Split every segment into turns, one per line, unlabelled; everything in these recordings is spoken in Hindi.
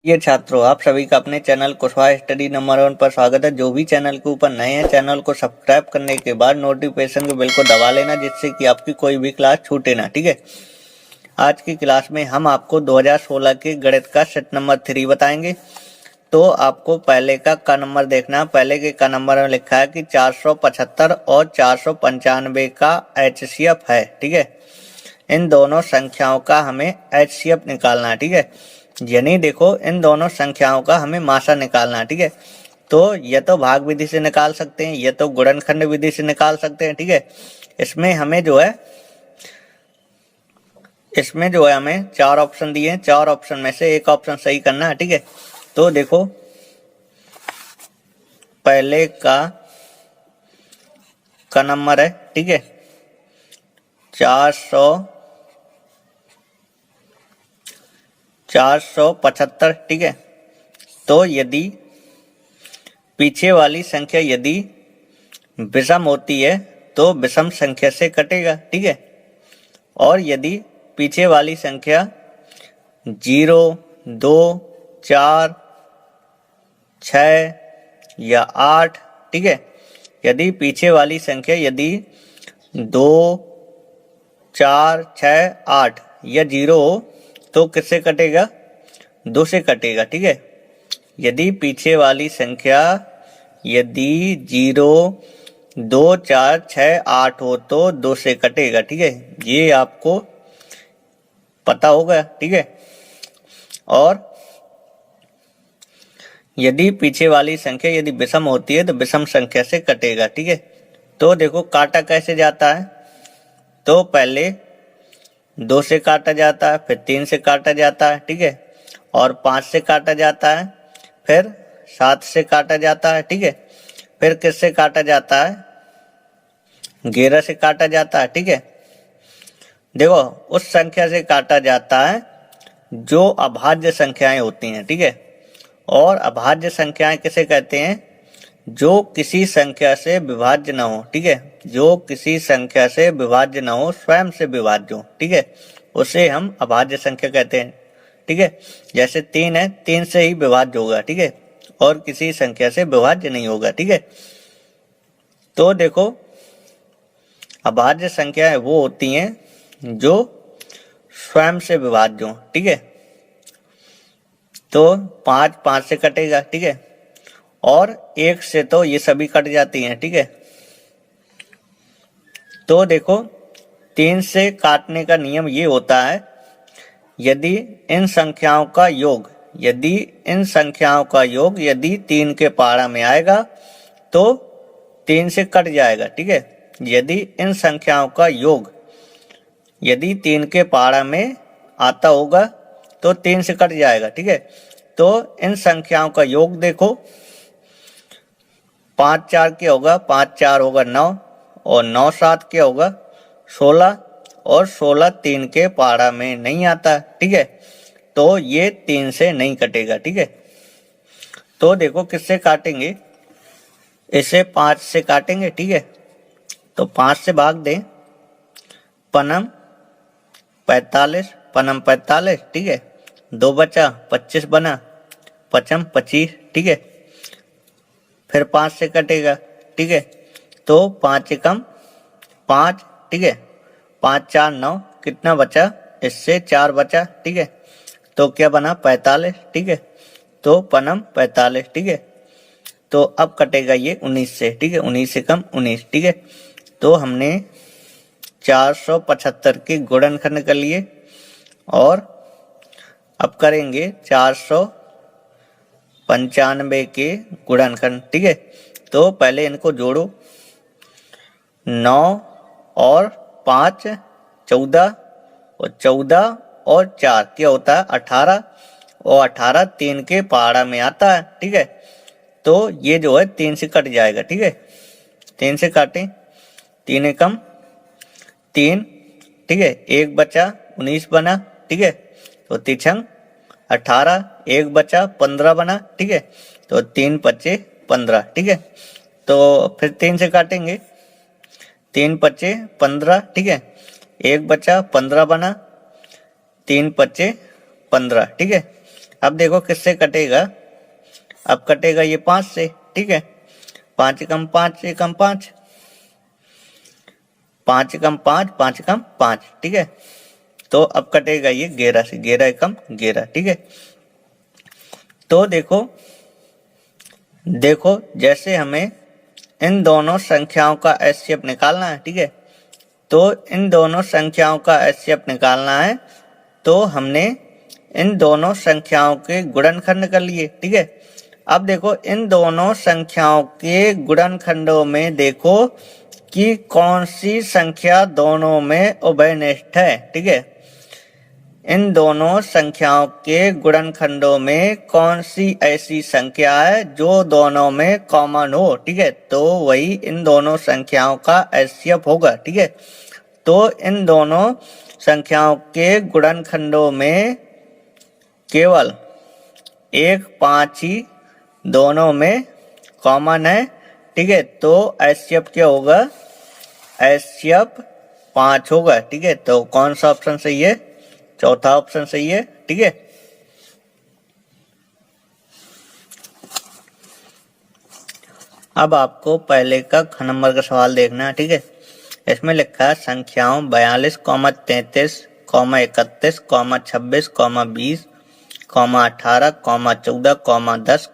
ये छात्रों, आप सभी का अपने चैनल कुशवाहा स्टडी नंबर 1 पर स्वागत है। जो भी चैनल के ऊपर नए हैं, चैनल को सब्सक्राइब करने के बाद नोटिफिकेशन के बेल को दबा लेना, जिससे कि आपकी कोई भी क्लास छूटे ना। ठीक है, आज की क्लास में हम आपको 2016 के गणित का सेट नंबर 3 बताएंगे। तो आपको पहले का नंबर देखना है। पहले के का नंबर में लिखा है कि 475 और 495 का HCF है। ठीक है, इन दोनों संख्याओं का हमें HCF निकालना है। ठीक है, यानी देखो, इन दोनों संख्याओं का हमें मासा निकालना है। ठीक है, तो ये तो भाग विधि से निकाल सकते हैं, ये तो गुणनखंड विधि से निकाल सकते हैं। ठीक है, इसमें हमें 4 ऑप्शन दिए हैं। 4 ऑप्शन में से एक ऑप्शन सही करना है। ठीक है, तो देखो, पहले का नंबर है। ठीक है, 475। ठीक है, तो यदि पीछे वाली संख्या यदि विषम होती है तो विषम संख्या से कटेगा। ठीक है, और यदि पीछे वाली संख्या 0, 2, 4, 6 या 8, ठीक है, यदि पीछे वाली संख्या यदि 2, 4, 6, 8 या 0 हो तो किससे कटेगा? 2 से कटेगा। ठीक है, यदि पीछे वाली संख्या यदि 0, 2, 4, 6, 8 हो तो 2 से कटेगा। ठीक है, ये आपको पता होगा। ठीक है, और यदि पीछे वाली संख्या यदि विषम होती है तो विषम संख्या से कटेगा। ठीक है, तो देखो काटा कैसे जाता है। तो पहले 2 से काटा जाता है, फिर 3 से काटा जाता है। ठीक है, और 5 से काटा जाता है, फिर 7 से काटा जाता है। ठीक है, फिर किससे काटा जाता है? 11 से काटा जाता है। ठीक है, देखो, उस संख्या से काटा जाता है जो अभाज्य संख्याएं होती हैं। ठीक है, और अभाज्य संख्याएं किसे कहते हैं? जो किसी संख्या से विभाज्य न हो। ठीक है, जो किसी संख्या से विभाज्य न हो, स्वयं से विभाज्य हो। ठीक है, उसे हम अभाज्य संख्या कहते हैं। ठीक है, जैसे 3 है, 3 से ही विभाज्य होगा। ठीक है, और किसी संख्या से विभाज्य नहीं होगा। ठीक है, तो देखो, अभाज्य संख्याएं वो होती हैं जो स्वयं से विभाज्य हो। ठीक है, तो 5 से कटेगा। ठीक है, और 1 से तो ये सभी कट जाती हैं। ठीक है, तो देखो, 3 से काटने का नियम ये होता है, यदि इन संख्याओं का योग यदि 3 के पारा में आएगा तो 3 से कट जाएगा। ठीक है, यदि इन संख्याओं का योग यदि 3 के पारा में आता होगा तो 3 से कट जाएगा। ठीक है, तो इन संख्याओं का योग देखो, 5 4 क्या होगा? 5 4 होगा 9, और 9 7 क्या होगा? 16, और 16 3 के पारा में नहीं आता। ठीक है, तो ये 3 से नहीं कटेगा। ठीक है, तो देखो किससे काटेंगे? इसे 5 से काटेंगे। ठीक है, तो 5 से भाग दें, पनम 45। ठीक है, 2 बचा, 25 बना, पचम 25। ठीक है, फिर 5 से कटेगा। ठीक है, तो 5 एकम 5। ठीक है, 5 4 9, कितना बचा? इससे 4 बचा। ठीक है, तो क्या बना? 45। ठीक है, तो पनम 45। ठीक है, तो अब कटेगा ये 19 से। ठीक है, 19 एकम 19। ठीक है, तो हमने 475 के गुणनखंड कर लिए, और अब करेंगे 495 के गुणनखंड। ठीक है, तो पहले इनको जोड़ो, 9 और 5 14, और 14 और 4 क्या होता है? 18, और 18 3 के पहाड़ा में आता है। ठीक है, तो ये जो है 3 से कट जाएगा। ठीक है, 3 से काटें, 3 एकम 3। ठीक है, 1 बचा, 19 बना। ठीक है, तो तिछंग 18, 1 बचा, 15 बना। ठीक है, तो 3 पचे 15। ठीक है, तो फिर 3 से काटेंगे, 3 पचे 15। ठीक है, 1 बचा, 15 बना, 3 पचे 15। ठीक है, अब देखो किससे कटेगा, अब कटेगा ये 5 से, ठीक है। 5 कम 5 से कम 5, 5 कम 5, 5 कम 5, ठीक है। तो अब कटेगा ये 11 से, 11 कम 11, ठीक है। तो देखो जैसे हमें इन दोनों संख्याओं का एचसीएफ निकालना है, ठीक है। तो इन दोनों संख्याओं का एचसीएफ निकालना है, तो हमने इन दोनों संख्याओं के गुणनखंड कर लिए, ठीक है। अब देखो इन दोनों संख्याओं के गुणनखंडों में देखो कि कौन सी संख्या दोनों में उभयनिष्ठ है, ठीक है। इन दोनों संख्याओं के गुणनखंडों में कौन सी ऐसी संख्या है जो दोनों में कॉमन हो, ठीक है। तो वही इन दोनों संख्याओं का एचसीएफ होगा, ठीक है। तो इन दोनों संख्याओं के गुणनखंडों में केवल 1, 5 ही दोनों में कॉमन है, ठीक है। तो एचसीएफ क्या होगा, एचसीएफ 5 होगा, ठीक है। तो कौन सा ऑप्शन सही है, चौथा ऑप्शन सही है, ठीक है। अब आपको पहले का ख नंबर का सवाल देखना है, ठीक है। इसमें लिखा है संख्याओं 42, 33, 31, 26, 20, 18, 14, 10,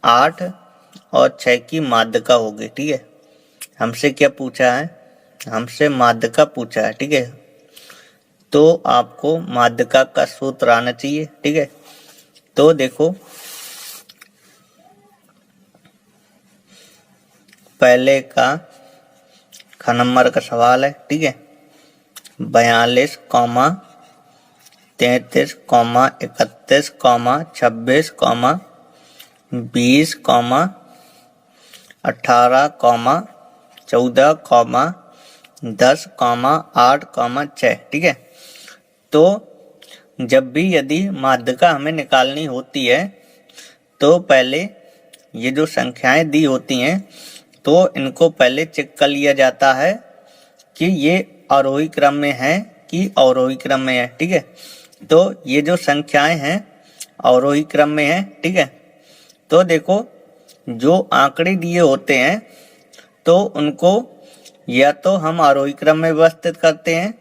8 और 6 की माध्यिका होगी, ठीक है। हमसे क्या पूछा है, हमसे माध्यिका पूछा है, ठीक है। तो आपको माध्यिका का सूत्र आना चाहिए, ठीक है। तो देखो पहले का ख नंबर का सवाल है, ठीक है। 42, 33, 31, 26, 20, 18, 14, 10, 8, 6, ठीक है। तो जब भी यदि माध्यिका हमें निकालनी होती है तो पहले ये जो संख्याएं दी होती हैं तो इनको पहले चेक कर लिया जाता है कि ये आरोही क्रम में है कि अवरोही क्रम में है, ठीक है। तो ये जो संख्याएं हैं अवरोही क्रम में है, ठीक है। तो देखो जो आंकड़े दिए होते हैं तो उनको या तो हम आरोही क्रम में व्यवस्थित करते हैं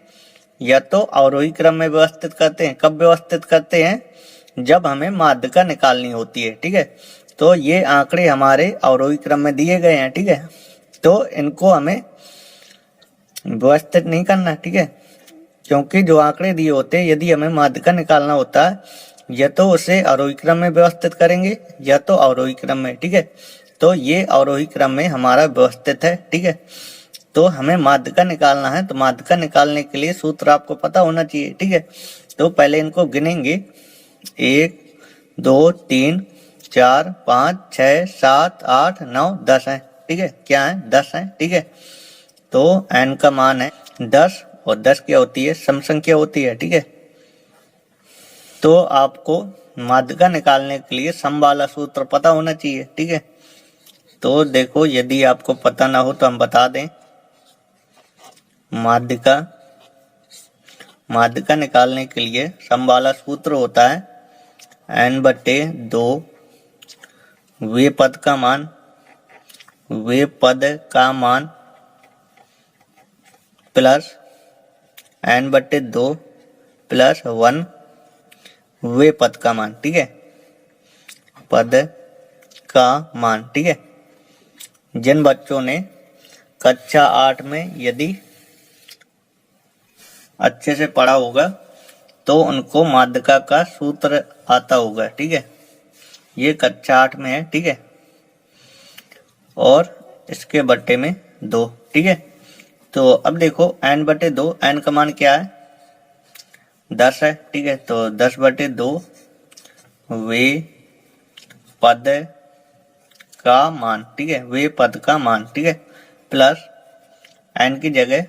या तो अवरोही क्रम में व्यवस्थित करते हैं। कब व्यवस्थित करते हैं, जब हमें माध्यिका निकालनी होती है, ठीक है। तो ये आंकड़े हमारे अवरोही क्रम में दिए गए हैं, ठीक है। तो इनको हमें व्यवस्थित नहीं करना, ठीक है। क्योंकि जो आंकड़े दिए होते हैं यदि हमें माध्यिका निकालना होता है या तो उसे आरोही क्रम में व्यवस्थित करेंगे या तो अवरोही क्रम में, ठीक है। तो ये अवरोही क्रम में हमारा व्यवस्थित है, ठीक है। तो हमें माध्यिका निकालना है, तो माध्यिका निकालने के लिए सूत्र आपको पता होना चाहिए, ठीक है। तो पहले इनको गिनेंगे, 1, 2, 3, 4, 5, 6, 7, 8, 9, 10 है, ठीक है। क्या है, 10 है, ठीक है। तो n का मान है 10 और 10 क्या होती है, सम संख्या होती है, ठीक है। तो आपको माध्यिका निकालने के लिए सम वाला सूत्र पता होना चाहिए, ठीक है। तो देखो यदि आपको पता ना हो तो हम बता दें, माध्यिका निकालने के लिए सम वाला सूत्र होता है n/2 वे पद का मान प्लस n/2 प्लस 1 वे पद का मान, ठीक है। पद का मान, ठीक है। जिन बच्चों ने कक्षा 8 में यदि अच्छे से पढ़ा होगा तो उनको माध्यिका का सूत्र आता होगा, ठीक है। ये कक्षा 8 में है, ठीक है। और इसके बट्टे में 2, ठीक है। तो अब देखो n/2, n का मान क्या है, 10 है, ठीक है। तो 10/2 वे पद का मान, ठीक है, वे पद का मान, ठीक है। प्लस n की जगह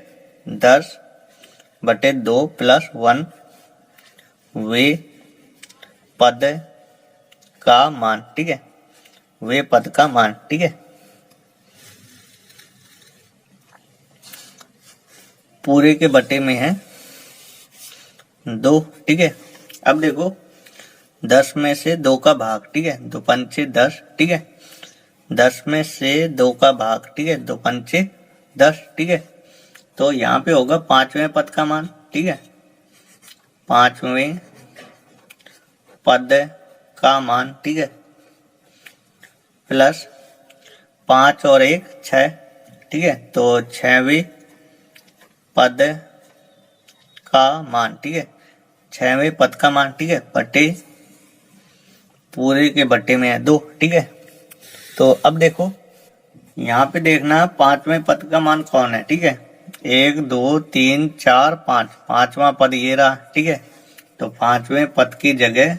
10/2 प्लस 1 वे पद का मान, ठीक है, वे पद का मान, ठीक है। पूरे के बटे में है 2, ठीक है। अब देखो 10 में से 2 का भाग, ठीक है, 2 पंचे 10, ठीक है, 10 में से 2 का भाग, ठीक है, 2 पंचे 10, ठीक है। तो यहाँ पे होगा 5वें पद का मान, ठीक है, 5वें पद का मान, ठीक है, प्लस 5 और 1 6, ठीक है, तो 6वें पद का मान, ठीक है, 6वें पद का मान, ठीक है, बटे पूरे के बटे में है 2, ठीक है। तो अब देखो यहाँ पे देखना 5वें पद का मान कौन है, ठीक है, 1 2 3 4 5, 5वां पद ये रहा, ठीक है। तो 5वें पद की जगह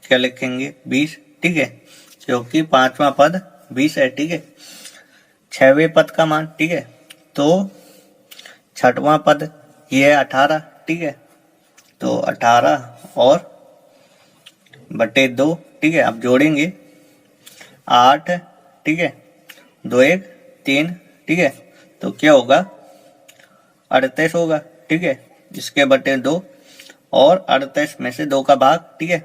क्या लिखेंगे 20, ठीक है, क्योंकि 5वां पद 20 है, ठीक है। 6वें पद का मान, ठीक है, तो 6वां पद ये है 18, ठीक है, तो 18 और बटे 2, ठीक है, अब जोड़ेंगे 8, ठीक है, 2 1 3, ठीक है, तो क्या होगा 38 होगा, ठीक है, इसके बटे 2 और 38 में से 2 का भाग, ठीक है,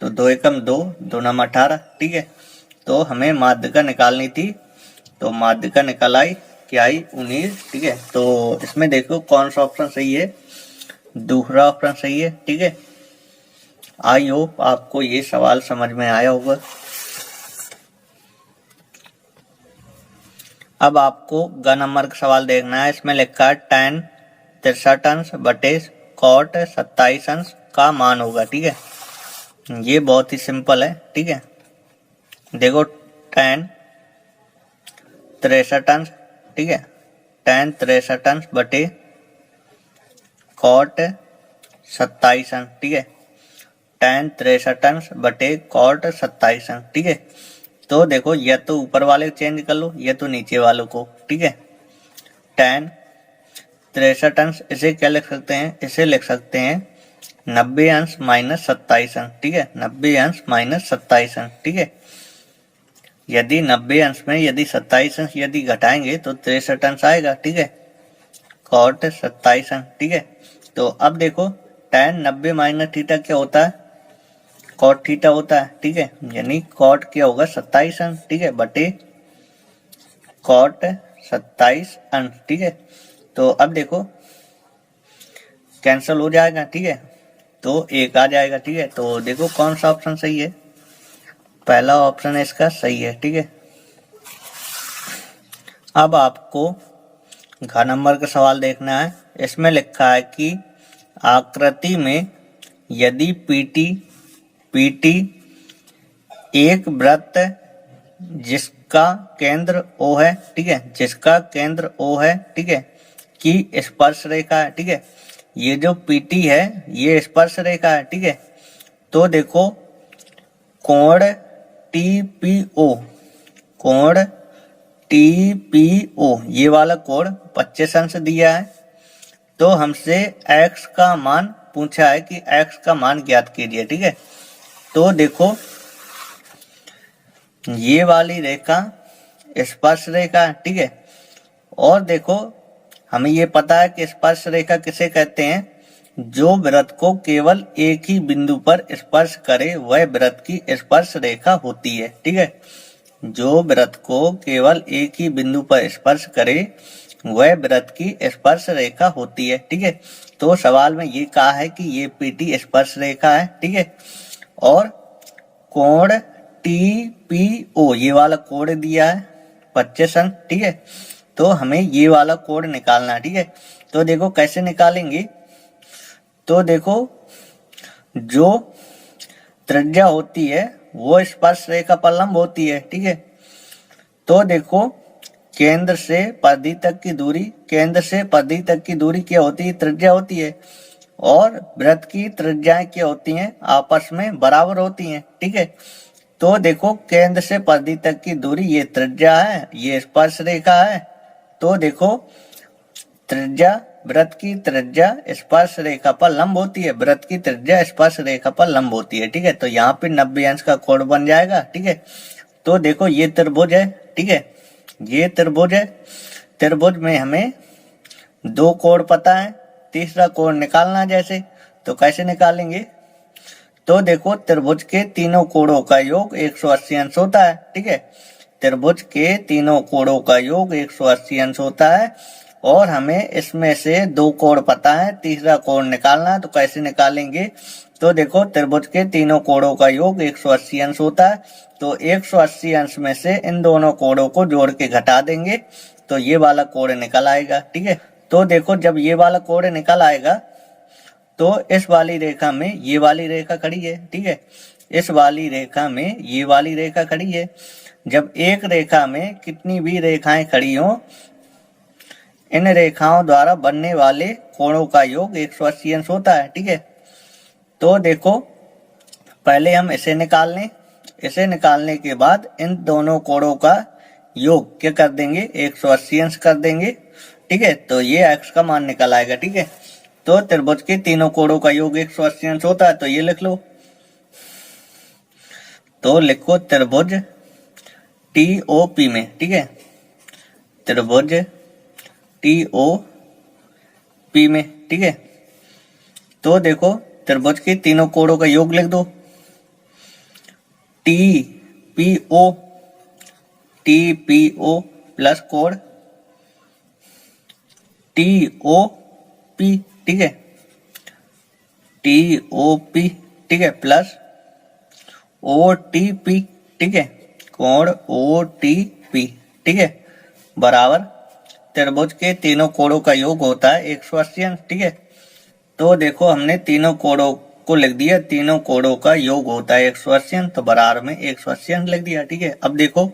तो 2 एकम 2, 2 नम 18, ठीक है। तो हमें माध्यिका निकालनी थी, तो माध्यिका निकल आई, क्या आई 19, ठीक है। तो इसमें देखो कौन सा ऑप्शन सही है, दूसरा ऑप्शन सही है, ठीक है। आई होप आपको ये सवाल समझ में आया होगा। अब आपको ग नंबर का सवाल देखना है, इसमें लिखा है tan 63 अंश बटे cot 27 अंश का मान होगा, ठीक है। ये बहुत ही सिंपल है, ठीक है। देखो tan 63 अंश, ठीक है, tan 63 अंश बटे cot 27 अंश, ठीक है, tan 63 अंश बटे cot 27 अंश, ठीक है। तो देखो या तो ऊपर वाले चेंज कर लो या तो नीचे वालों को, ठीक है। tan 63 अंश इसे क्या लिख सकते हैं, इसे लिख सकते हैं 90 अंश माइनस 27 अंश, ठीक है, 90 अंश माइनस 27 अंश, ठीक है। यदि 90 अंश में यदि 27 अंश यदि घटाएंगे तो 63 अंश आएगा, ठीक है, cot 27 अंश, ठीक है। तो अब देखो tan 90 माइनस थीटा क्या होता है, cot थीटा होता है, ठीक है, यानी cot क्या होगा 27 अंश, ठीक है, बटे cot 27 अंश, ठीक है। तो अब देखो कैंसिल हो जाएगा, ठीक है, तो 1 आ जाएगा, ठीक है। तो देखो कौन सा ऑप्शन सही है, पहला ऑप्शन इसका सही है, ठीक है। अब आपको घ नंबर का सवाल देखना है, इसमें लिखा है कि आकृति में यदि पीटी एक वृत्त जिसका केंद्र O है, ठीक है, जिसका केंद्र O है, ठीक है, की स्पर्श रेखा है, ठीक है, ये जो पीटी है ये स्पर्श रेखा है, ठीक है। तो देखो कोण TPO ये वाला कोण 25 अंश दिया है, तो हमसे x का मान पूछा है कि x का मान ज्ञात कीजिए, ठीक है। तो देखो ये वाली रेखा स्पर्श रेखा है, ठीक है, और देखो हमें ये पता है कि स्पर्श रेखा किसे कहते हैं, जो वृत्त को केवल एक ही बिंदु पर स्पर्श करे वह वृत्त की स्पर्श रेखा होती है, ठीक है, जो वृत्त को केवल एक ही बिंदु पर स्पर्श करे वह वृत्त की स्पर्श रेखा होती है, ठीक है। तो सवाल में ये कहा है कि ये पीटी स्पर्श रेखा है, ठीक है, और कोण TPO ये वाला कोण दिया है 25 अंश, ठीक है। तो हमें ये वाला कोण निकालना है, ठीक है। तो देखो कैसे निकालेंगे, तो देखो जो त्रिज्या होती है वो स्पर्श रेखा पर लंब होती है, ठीक है। तो देखो केंद्र से परिधि तक की दूरी, केंद्र से परिधि तक की दूरी क्या होती है, त्रिज्या होती है, और वृत्त की त्रिज्याएं क्या होती हैं, आपस में बराबर होती हैं, ठीक है। तो देखो केंद्र से परिधि तक की दूरी ये त्रिज्या है, ये स्पर्श रेखा है, तो देखो त्रिज्या वृत्त की त्रिज्या स्पर्श रेखा पर लंब होती है, वृत्त की त्रिज्या स्पर्श रेखा पर लंब होती है, ठीक है। तो यहाँ पे 90 अंश का कोण बन जाएगा, ठीक है। तो देखो ये त्रिभुज है, ठीक है, ये त्रिभुज है, त्रिभुज में हमें 2 कोण पता है, तीसरा कोण निकालना जैसे, तो कैसे निकालेंगे, तो देखो त्रिभुज के तीनों कोणों का योग 180 अंश होता है। ठीक है, त्रिभुज के तीनों कोणों का योग 180 अंश होता है और हमें इसमें से दो कोण पता है, तीसरा कोण निकालना है। तो कैसे निकालेंगे? तो देखो त्रिभुज के तीनों कोणों का योग 180 अंश होता है, तो 180 अंश में से इन दोनों कोणों को जोड़ के घटा देंगे तो ये वाला कोण निकल आएगा। ठीक है, तो देखो जब ये वाला कोण निकल आएगा तो इस वाली रेखा में ये वाली रेखा खड़ी है। ठीक है, इस वाली रेखा में ये वाली रेखा खड़ी है। जब एक रेखा में कितनी भी रेखाएं खड़ी हों, इन रेखाओं द्वारा बनने वाले कोणों का योग 180 अंश होता है। ठीक है, तो देखो पहले हम इसे निकाल लें, इसे निकालने के बाद इन दोनों कोणों का योग क्या कर देंगे? 180 अंश कर देंगे। ठीक है, तो ये x का मान निकल आएगा। ठीक है, तो त्रिभुज के तीनों कोणों का योग 180 अंश होता है, तो ये लिख लो। तो लिखो त्रिभुज TOP में। ठीक है, त्रिभुज TOP में। ठीक है, तो देखो त्रिभुज के तीनों कोणों का योग लिख दो। TPO प्लस कोण TOP। ठीक है, TOP। ठीक है, प्लस OTP। ठीक है, कोण OTP। ठीक है, बराबर त्रिभुज के तीनों कोणों का योग होता है 180 अंश। ठीक है, तो देखो हमने तीनों कोणों को लिख दिया, तीनों कोणों का योग होता है 180 अंश, तो बराबर में 180 अंश लिख दिया। ठीक है, अब देखो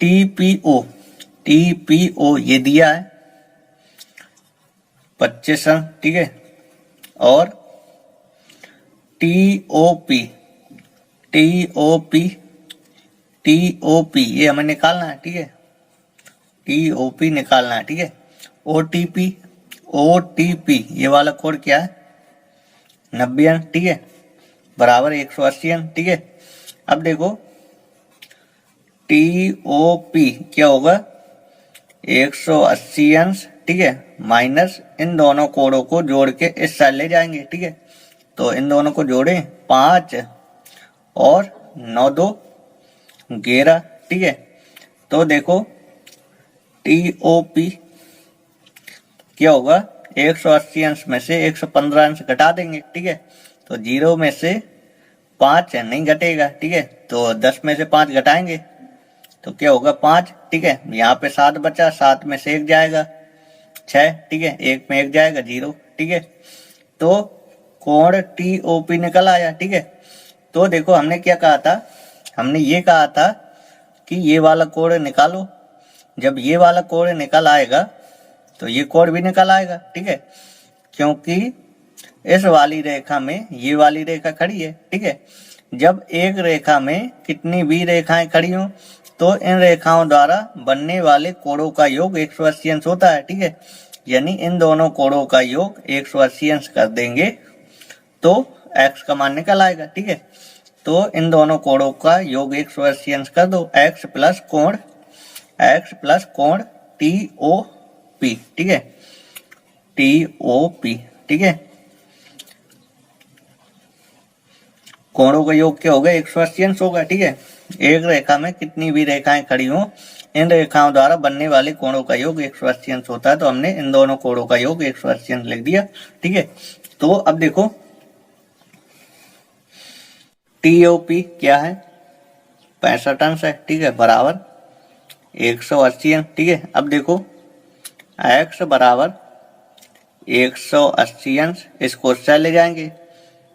TPO ये दिया है 25 अंश। ठीक है, और TOP ये हमें निकालना है। ठीक है, TOP निकालना है। ठीक है, OTP ये वाला कोण क्या है? 90 अंश। ठीक है, बराबर 180 अंश। ठीक है, अब देखो TOP क्या होगा? 180 अंश। ठीक है, माइनस इन दोनों कोणों को जोड़ के इस साइड ले जाएंगे। ठीक है, तो इन दोनों को जोड़े 5 और 9 2 11। ठीक है, तो देखो TOP क्या होगा? 180 अंश में से 115 अंश घटा देंगे। ठीक है, तो 0 में से 5 नहीं घटेगा। ठीक है, तो 10 में से 5 घटाएंगे तो क्या होगा? 5। ठीक है, यहाँ पे 7 बचा, 7 में से 1 जाएगा 6। ठीक है, 1 में 1 जाएगा 0। ठीक है, तो कोण TOP निकल आया। ठीक है, तो देखो हमने क्या कहा था? हमने ये कहा था कि ये वाला कोण निकालो। जब ये वाला कोण निकल आएगा तो ये कोण भी निकल आएगा। ठीक है, क्योंकि इस वाली रेखा में ये वाली रेखा खड़ी है। ठीक है, जब एक रेखा में कितनी भी रेखाएं खड़ी हों तो इन रेखाओं द्वारा बनने वाले कोणों का योग 180 अंश होता है। ठीक है, यानी इन दोनों कोणों का योग 180 अंश कर देंगे तो x का मान निकल आएगा। ठीक है, तो इन दोनों कोणों का योग 180 अंश कर दो। x प्लस कोण TOP। ठीक है, TOP। ठीक है, कोणों का योग क्या होगा? 180 अंश होगा। ठीक है, एक रेखा में कितनी भी रेखाएं खड़ी हों इन रेखाओं द्वारा बनने वाले कोणों का योग 180 अंश होता है, तो हमने इन दोनों कोणों का योग 180 अंश लिख दिया। ठीक है, तो अब देखो TOP क्या है? 65 अंश है। ठीक है, बराबर 180 अंश। ठीक है, अब देखो x बराबर 180 अंश, इसको उससे ले जाएंगे,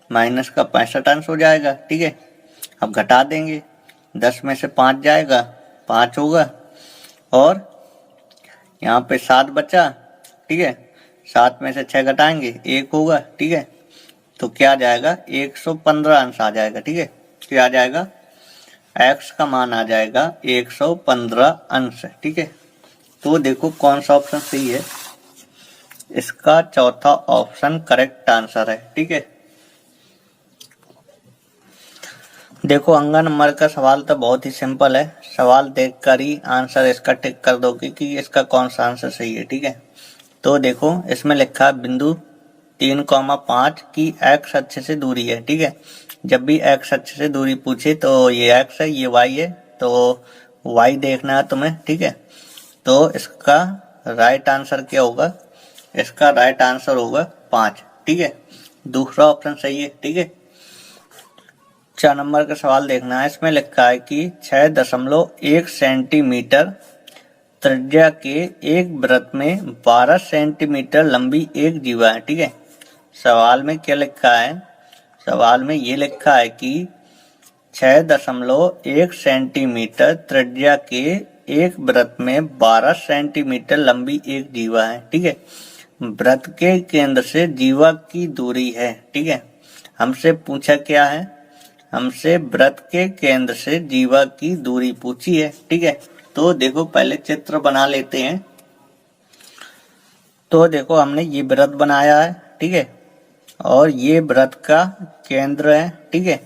माइनस का 65 अंश हो जाएगा। ठीक है, अब घटा देंगे, 10 में से 5 जाएगा 5 होगा, और यहाँ पे 7 बचा। ठीक है, 7 में से 6 घटाएंगे 1 होगा। ठीक है, तो क्या आ जाएगा? 115 अंश आ जाएगा। ठीक है, क्या आ जाएगा? x का मान आ जाएगा 115 अंश। ठीक है, तो देखो कौन सा ऑप्शन सही है? इसका चौथा ऑप्शन करेक्ट आंसर है। ठीक है, देखो अंगा नंबर का सवाल तो बहुत ही सिंपल है, सवाल देखकर ही आंसर इसका टिक कर दो कि इसका कौन सा आंसर सही है। ठीक है, तो देखो इसमें लिखा बिंदु 3,5 की x अक्ष से दूरी है। ठीक है, जब भी x अक्ष से दूरी पूछे तो ये x है, ये y है, तो y देखना है तुम्हें। ठीक है, तो इसका राइट आंसर क्या होगा? इसका राइट आंसर होगा 5। ठीक है, दूसरा ऑप्शन सही है। ठीक है, 4 नंबर का सवाल देखना है। इसमें लिखा है कि 6.1 सेंटीमीटर त्रिज्या के एक वृत्त में 12 सेंटीमीटर लंबी एक जीवा है। ठीक है, सवाल में क्या लिखा है? सवाल में ये लिखा है कि 6.1 सेंटीमीटर त्रिज्या के एक वृत्त में 12 सेंटीमीटर लंबी एक जीवा है। ठीक है, वृत्त के केंद्र से जीवा की दूरी है। ठीक है, हमसे पूछा क्या है? हमसे वृत्त के केंद्र से जीवा की दूरी पूछी है। ठीक है, तो देखो पहले चित्र बना लेते हैं। तो देखो हमने ये वृत्त बनाया है। ठीक है, और ये वृत्त का केंद्र है। ठीक है,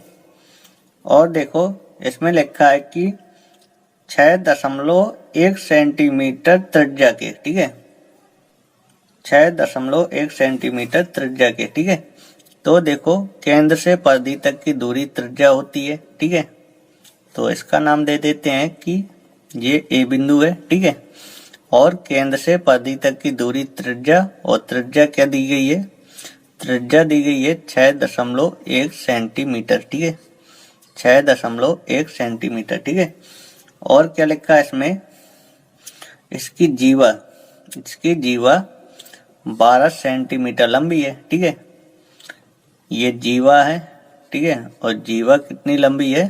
और देखो इसमें लिखा है कि 6.1 सेंटीमीटर त्रिज्या के। ठीक है, 6.1 सेंटीमीटर त्रिज्या के। ठीक है, तो देखो केंद्र से परिधि तक की दूरी त्रिज्या होती है। ठीक है, तो इसका नाम दे देते हैं कि ये ए बिंदु है। ठीक है, और केंद्र से परिधि तक की दूरी त्रिज्या, और त्रिज्या क्या दी गई है? त्रिज्या दी गई है 6.1 सेंटीमीटर। ठीक है, 6.1 सेंटीमीटर। ठीक है, और क्या लिखा है इसमें? इसकी जीवा 12 सेंटीमीटर लंबी है। ठीक है, ये जीवा है। ठीक है, और जीवा कितनी लंबी है?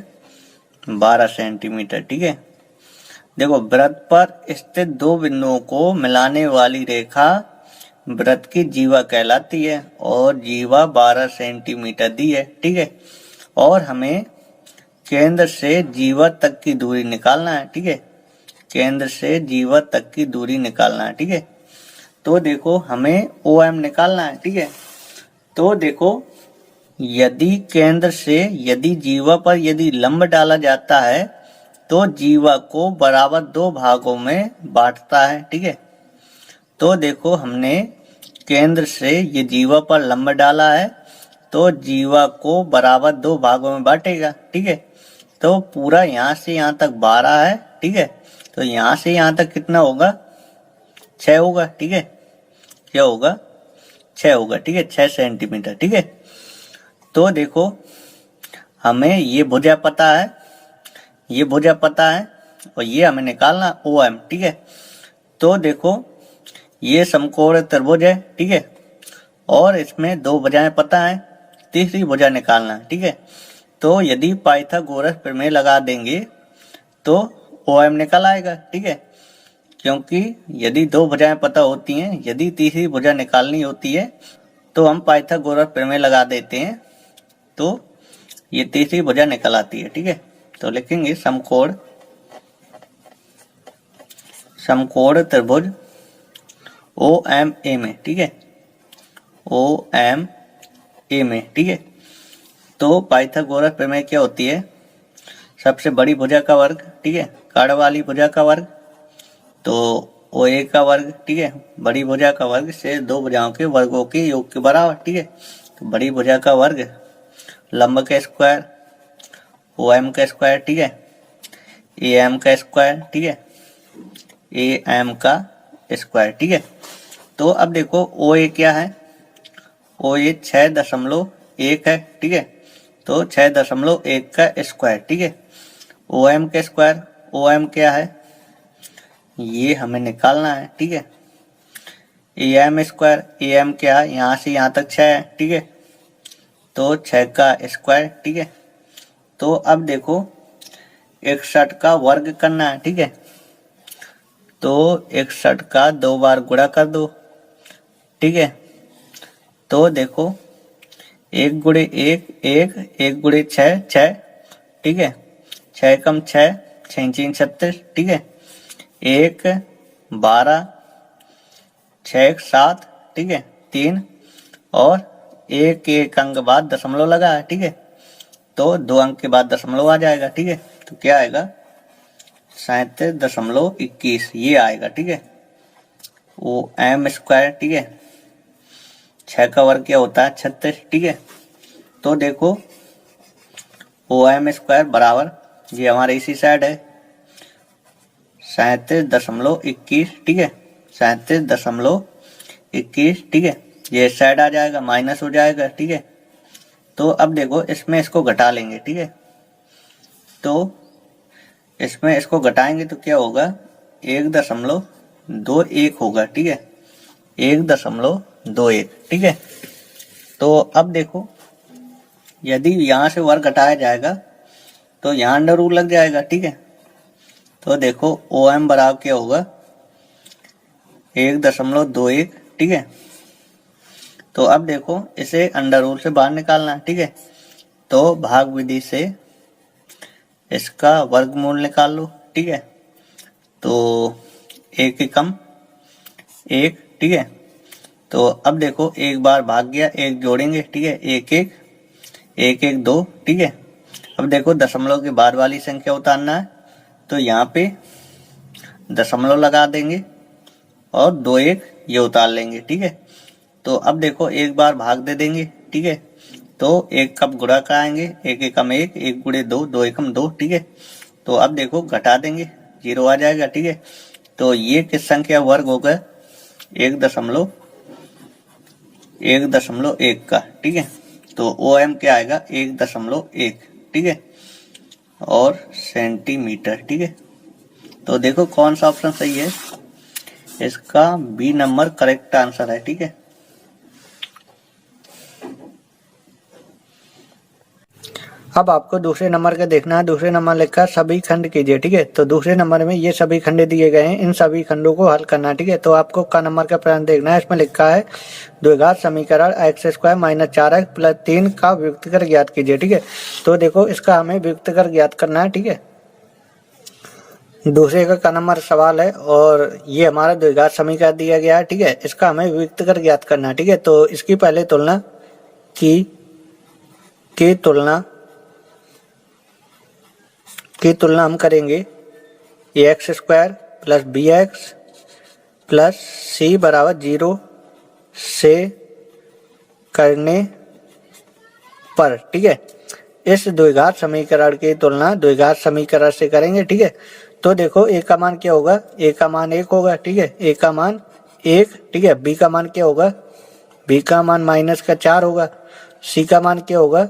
12 सेंटीमीटर। ठीक है, देखो वृत्त पर स्थित दो बिंदुओं को मिलाने वाली रेखा वृत्त की जीवा कहलाती है, और जीवा 12 सेंटीमीटर दी है। ठीक है, और हमें केंद्र से जीवा तक की दूरी निकालना है। ठीक है, केंद्र से जीवा तक की दूरी निकालना है। ठीक है, तो देखो हमें OM निकालना है। ठीक है, तो देखो यदि केंद्र से यदि जीवा पर यदि लंब डाला जाता है तो जीवा को बराबर 2 भागों में बांटता है। ठीक है, तो देखो हमने केंद्र से ये जीवा पर लंब डाला है तो जीवा को बराबर 2 भागों में बांटेगा। ठीक है, तो पूरा यहाँ से यहाँ तक 12 है। ठीक है, तो यहाँ से यहाँ तक कितना होगा? 6 होगा। ठीक है, क्या होगा? 6 होगा। ठीक है, 6 सेंटीमीटर। ठीक है, तो देखो हमें ये भुजा पता है, ये भुजा पता है, और ये हमें निकालना OM। ठीक है, तो देखो ये समकोण त्रिभुज है। ठीक है, और इसमें 2 भुजाएं पता है, तीसरी भुजा निकालना है। ठीक है, तो यदि पाइथागोरस प्रमेय लगा देंगे तो OM निकल आएगा। ठीक है, क्योंकि यदि 2 भुजाएं पता होती हैं, यदि तीसरी भुजा निकालनी होती है तो हम पाइथागोरस प्रमेय लगा देते हैं, तो ये तीसरी भुजा निकल आती है। ठीक है, तो लिखेंगे समकोण त्रिभुज OMA में। ठीक है, OMA में। ठीक है, तो पाइथागोरस प्रमेय क्या होती है? सबसे बड़ी भुजा का वर्ग, ठीक है, कर्ण वाली भुजा का वर्ग, तो OA का वर्ग। ठीक है, बड़ी भुजा का वर्ग से 2 भुजाओं के वर्गों के योग के बराबर। ठीक है, तो बड़ी भुजा का वर्ग लंब का स्क्वायर OM का स्क्वायर। ठीक है, AM का स्क्वायर। ठीक है, AM का स्क्वायर। ठीक है, तो अब देखो OA क्या है? OA 6.1 है। ठीक है, तो 6.1 का स्क्वायर। ठीक है, OM का स्क्वायर, OM क्या है? ये हमें निकालना है। ठीक है, AM स्क्वायर, AM क्या है? यहाँ से यहाँ तक 6 है। ठीक है, तो 6 का स्क्वायर। ठीक है, तो अब देखो 61 का वर्ग करना है। ठीक है, तो 61 का 2 बार गुणा कर दो। ठीक है, तो देखो 1 गुणे 1 1, 1 गुणे 6 6। ठीक है, 6 कम 6, 6 6 36। ठीक है, 1 12, 6 7। ठीक है, 3, और 1 अंक बाद दशमलव लगा है। ठीक है, तो 2 अंक के बाद दशमलव आ जाएगा। ठीक है, तो क्या आएगा? 37.21 ये आएगा। ठीक है, OM स्क्वायर। ठीक है, 6 का वर्ग क्या होता है 36, ठीक है। तो देखो OM² बराबर, ये हमारे इसी साइड है 37.21, ठीक है 37.21, ठीक है। ये साइड आ जाएगा, माइनस हो जाएगा, ठीक है। तो अब देखो इसमें इसको घटा लेंगे, ठीक है। तो इसमें इसको घटाएंगे तो क्या होगा 1.21 होगा, ठीक है 1.21, ठीक है। तो अब देखो यदि यहाँ से वर्ग घटाया जाएगा तो यहाँ अंडर रूट लग जाएगा, ठीक है। तो देखो OM बराबर क्या होगा 1.21, ठीक है। तो अब देखो इसे अंडर रूट से बाहर निकालना है, ठीक है। तो भाग विधि से इसका वर्गमूल निकाल लो, ठीक है। तो 1 एकम 1, ठीक है। तो अब देखो एक बार भाग गया, एक जोड़ेंगे, ठीक है 1 1 1 1 2, ठीक है। अब देखो दशमलव के बाद वाली संख्या उतारना है, तो यहाँ पे दशमलव लगा देंगे और 2 1 ये उतार लेंगे, ठीक है। तो अब देखो एक बार भाग दे देंगे, ठीक है। तो 1 कब गुणा कराएंगे 1 एकम 1, 1 गुणे 2, 2 एकम 2, ठीक है। तो अब देखो घटा देंगे 0 आ जाएगा, ठीक है। तो ये किस संख्या वर्ग होगा 1.1 का, ठीक है। तो OM क्या आएगा 1.1, ठीक है और सेंटीमीटर, ठीक है। तो देखो कौन सा ऑप्शन सही है, इसका B नंबर करेक्ट आंसर है, ठीक है। अब आपको दूसरे नंबर का देखना है। दूसरे नंबर लिखा सभी खंड कीजिए, ठीक है। तो दूसरे नंबर में ये सभी खंड दिए गए हैं, इन सभी खंडों को हल करना है, ठीक है। तो आपको का नंबर का प्रश्न देखना है। इसमें लिखा है द्विघात समीकरण x² - 4x + 3 का व्युत्क्रम ज्ञात कीजिए, ठीक है। तो देखो इसका हमें व्युत्क्रम ज्ञात करना है, ठीक है। दूसरे का नंबर सवाल है और ये हमारा द्विघात समीकरण दिया गया है, ठीक है। इसका हमें व्युत्क्रम ज्ञात करना है, ठीक है। तो इसकी पहले तुलना की तुलना हम करेंगे ax² + bx + c बराबर 0 से करने पर, ठीक है। इस द्विघात समीकरण की तुलना द्विघात समीकरण से करेंगे, ठीक है। तो देखो a का मान क्या होगा, a का मान 1 होगा, ठीक है। a का मान 1, ठीक है। b का मान क्या होगा, b का मान -4 होगा। c का मान क्या होगा,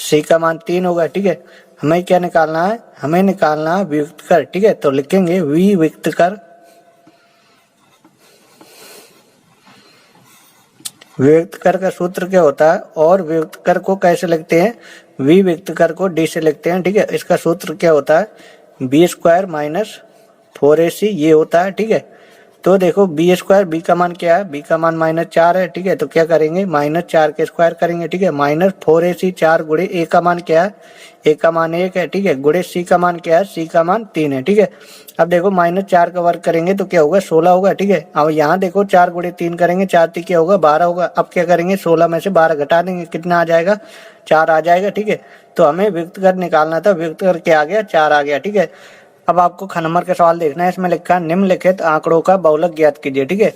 c का मान 3 होगा, ठीक है। हमें क्या निकालना है, हमें निकालना है व्युत्क्रम, ठीक है। तो लिखेंगे v व्युत्क्रम का सूत्र क्या होता है और व्युत्क्रम को कैसे लिखते हैं, v व्युत्क्रम को d से लिखते हैं, ठीक है। इसका सूत्र क्या होता है b² - 4ac ये होता है, ठीक है। तो देखो b², b का मान क्या है, b का मान -4 है, ठीक है। तो क्या करेंगे -4 के स्क्वायर करेंगे, ठीक है। -4ac 4 गुणे a का मान क्या है, a का मान 1 है, ठीक है। गुणे c का मान क्या है, c का मान 3 है, ठीक है। अब देखो -4 का वर्ग करेंगे तो क्या होगा 16 होगा, ठीक है। अब यहाँ देखो 4 गुणे 3 करेंगे, 4 3 क्या होगा 12 होगा। अब क्या करेंगे 16 में से 12 घटा देंगे, कितना आ जाएगा 4 आ जाएगा, ठीक है। तो हमें व्युत्क्रम निकालना था, व्युत्क्रम क्या आ गया 4 आ गया, ठीक है। अब आपको ख नंबर का सवाल देखना है। इसमें लिखा है निम्नलिखित आंकड़ों का बहुलक ज्ञात कीजिए, ठीक है।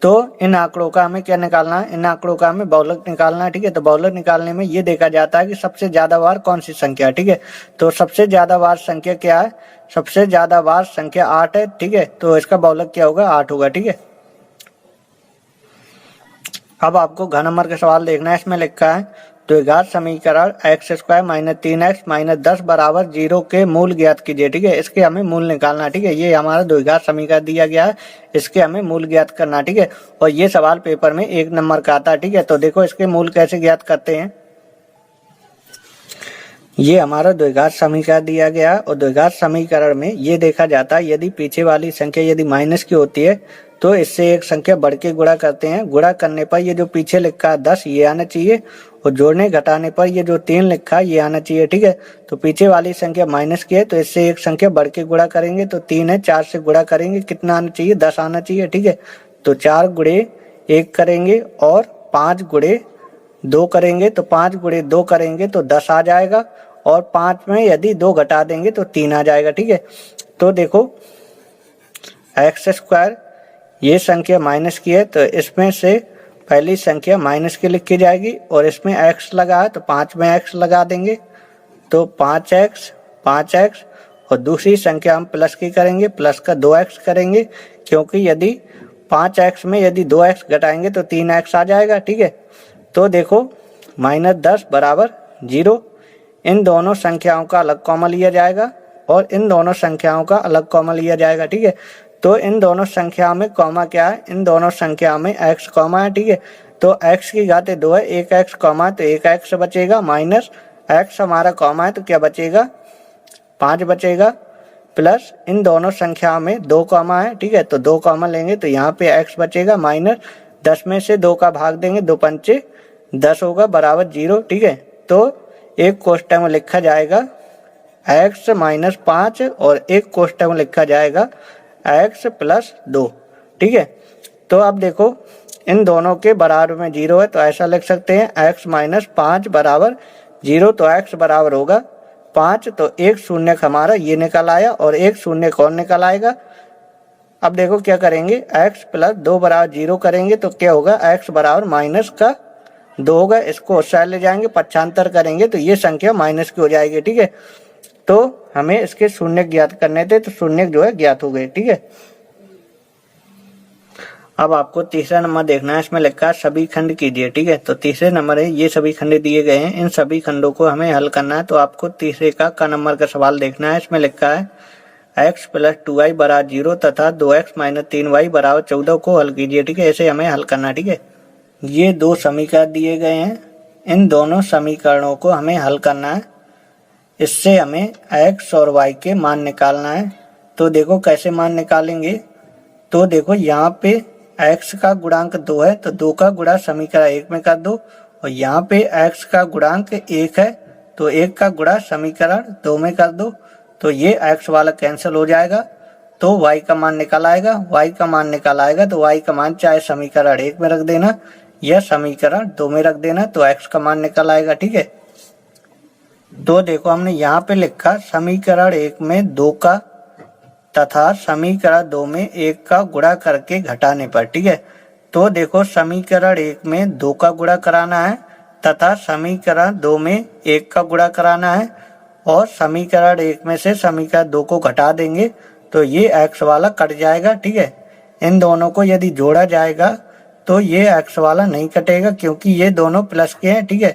तो इन आंकड़ों का हमें क्या निकालना है, इन आंकड़ों का हमें बहुलक निकालना है, ठीक है। तो बहुलक निकालने में ये देखा जाता है कि सबसे ज्यादा बार कौन सी संख्या है, ठीक है। तो सबसे ज्यादा बार संख्या क्या है, सबसे ज्यादा बार संख्या 8 है, ठीक है। तो इसका बहुलक क्या होगा 8 होगा, ठीक है। अब आपको घ नंबर का सवाल देखना है। इसमें लिखा है द्विघात समीकरण x² - 3x - 10 बराबर 0 के मूल ज्ञात कीजिए, ठीक है। इसके हमें मूल निकालना, ठीक है। ये हमारा द्विघात समीकरण दिया गया है, इसके हमें मूल ज्ञात करना, ठीक है। और ये सवाल पेपर में 1 नंबर का आता है, ठीक है। तो देखो इसके मूल कैसे ज्ञात करते हैं। ये हमारा द्विघात समीकरण दिया गया और द्विघात समीकरण में ये देखा जाता है यदि पीछे वाली संख्या यदि माइनस की होती है तो इससे एक संख्या बढ़ के गुणा करते हैं। गुणा करने पर ये जो पीछे लिखा है 10 ये आना चाहिए और जोड़ने घटाने पर ये जो 3 लिखा है ये आना चाहिए, ठीक है। तो पीछे वाली संख्या माइनस की है तो इससे एक संख्या बढ़ के गुणा करेंगे तो 3 है, 4 से गुणा करेंगे कितना आना चाहिए 10 आना चाहिए, ठीक है। तो 4 गुणे 1 करेंगे और 5 गुणे 2 करेंगे तो 5 गुणे 2 करेंगे तो 10 आ जाएगा और 5 में यदि 2 घटा देंगे तो 3 आ जाएगा, ठीक है। तो देखो x² ये संख्या माइनस की है तो इसमें से पहली संख्या माइनस की लिखी जाएगी और इसमें x लगा है तो 5 में x लगा देंगे तो 5x और दूसरी संख्या हम प्लस की करेंगे, प्लस का 2x करेंगे क्योंकि यदि 5x में यदि 2x घटाएंगे तो 3x आ जाएगा। ठीक है, तो देखो -10 बराबर 0। इन दोनों संख्याओं का अलग कॉमा लिया जाएगा और इन दोनों संख्याओं का अलग कॉमा लिया जाएगा। ठीक है, तो इन दोनों संख्याओं में कॉमा क्या है, इन दोनों संख्याओं में x कॉमा है। ठीक है, तो x की घात 2 है, एक x कॉमा है तो एक x बचेगा, माइनस x हमारा कॉमा है तो क्या बचेगा 5 बचेगा, प्लस इन दोनों संख्याओं में 2 कॉमा है। ठीक है, तो 2 कॉमा लेंगे तो यहाँ पे x बचेगा, माइनस 10 में से 2 का भाग देंगे, 2 पंचे 10 होगा बराबर 0। ठीक है, तो एक कोष्टक में लिखा जाएगा x - 5 और एक कोष्टक में लिखा जाएगा x + 2। ठीक है, तो अब देखो इन दोनों के बराबर में 0 है तो ऐसा लिख सकते हैं x - 5 बराबर 0, तो x बराबर होगा 5, तो एक शून्य हमारा ये निकल आया और एक शून्य कौन निकल आएगा। अब देखो क्या करेंगे, x + 2 बराबर 0 करेंगे तो क्या होगा, x बराबर -2 होगा। इसको उस साइड ले जाएंगे, पक्षांतर करेंगे तो ये संख्या माइनस की हो जाएगी। ठीक है, तो हमें इसके शून्य ज्ञात करने थे तो शून्य जो है ज्ञात हो गए। ठीक है, अब आपको तीसरा नंबर देखना है, इसमें लिखा है सभी खंड कीजिए। ठीक है, तो तीसरे नंबर है ये सभी खंड दिए गए हैं, इन सभी खंडों को हमें हल करना है। तो आपको तीसरे का नंबर का सवाल देखना है। इसमें लिखा है x + 2y बराबर 0 तथा 2x - 3y बराबर 14 को हल कीजिए। ठीक है, ऐसे हमें हल करना है। ठीक है, ये 2 समीकरण दिए गए हैं, इन दोनों समीकरणों को हमें हल करना है। इससे हमें x और y के मान निकालना है। तो देखो कैसे मान निकालेंगे, तो देखो यहाँ पे x का गुणांक 2 है तो 2 का गुणा समीकरण 1 में कर दो, और यहाँ पे x का गुणांक 1 है तो 1 का गुणा समीकरण 2 में कर दो, तो ये x वाला कैंसिल हो जाएगा तो y का मान निकल आएगा। y का मान निकल आएगा तो y का मान चाहे समीकरण 1 में रख देना या समीकरण 2 में रख देना, तो x का मान निकल आएगा। ठीक है, तो देखो हमने यहाँ पे लिखा समीकरण 1 में 2 का तथा समीकरण 2 में 1 का गुणा करके घटाने पर। ठीक है, तो देखो समीकरण 1 में 2 का गुणा कराना है तथा समीकरण 2 में 1 का गुणा कराना है और समीकरण 1 में से समीकरण 2 को घटा देंगे तो ये x वाला कट जाएगा। ठीक है, इन दोनों को यदि जोड़ा जाएगा तो ये x वाला नहीं कटेगा क्योंकि ये दोनों प्लस के हैं। ठीक है,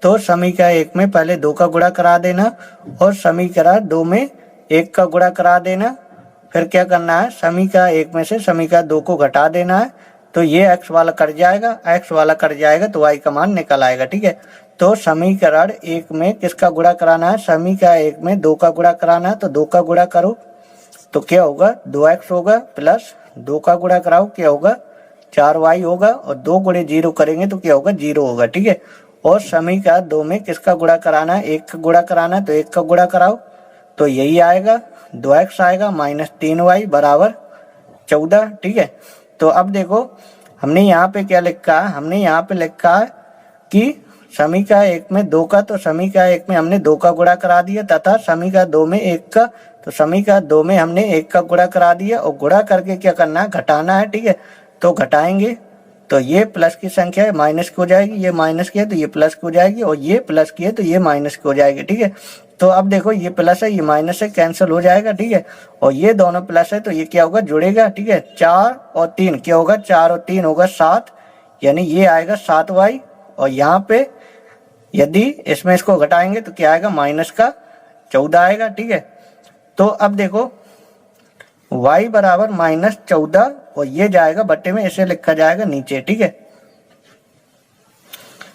तो समीकरण 1 में पहले 2 का गुणा करा देना और समीकरण 2 में 1 का गुणा करा देना, फिर क्या करना है समीकरण 1 में से समीकरण 2 को घटा देना है तो ये x वाला कट जाएगा, x वाला कट जाएगा तो y का मान निकल आएगा। ठीक है, तो समीकरण 1 में किसका गुणा कराना है, समीकरण 1 में 2 का गुणा कराना है तो 2 का गुणा करो तो क्या होगा 2x होगा, प्लस 2 का गुणा कराओ क्या होगा 4y होगा, और 2 गुणे 0 करेंगे तो क्या होगा 0 होगा। ठीक है, और समीकरण 2 में किसका गुणा कराना है, 1 का गुणा कराना है तो 1 का गुणा कराओ तो यही आएगा 2x आएगा -3y बराबर 14। ठीक है, तो अब देखो हमने यहाँ पे क्या लिखा है, हमने यहाँ पे लिखा है कि समीकरण 1 में 2 का तो समीकरण 1 में हमने 2 का गुणा करा दिया तथा समीकरण 2 में 1 का तो समीकरण 2 में हमने 1 का गुणा करा दिया और गुणा करके क्या करना है घटाना है। ठीक है, तो घटाएंगे तो ये प्लस की संख्या है माइनस की हो जाएगी, ये माइनस की है तो ये प्लस की हो जाएगी और ये प्लस की है तो ये माइनस की हो जाएगी। ठीक है, तो अब देखो ये प्लस है ये माइनस है कैंसिल हो जाएगा। ठीक है, और ये दोनों प्लस है तो ये क्या होगा जुड़ेगा। ठीक है, 4 और 3 क्या होगा 4 और 3 होगा 7, यानी ये आएगा 7y, और यहाँ पे यदि इसमें इसको घटाएंगे तो क्या आएगा -14 आएगा। ठीक है, तो अब देखो y बराबर -14 और ये जाएगा बट्टे में, इसे लिखा जाएगा नीचे। ठीक है,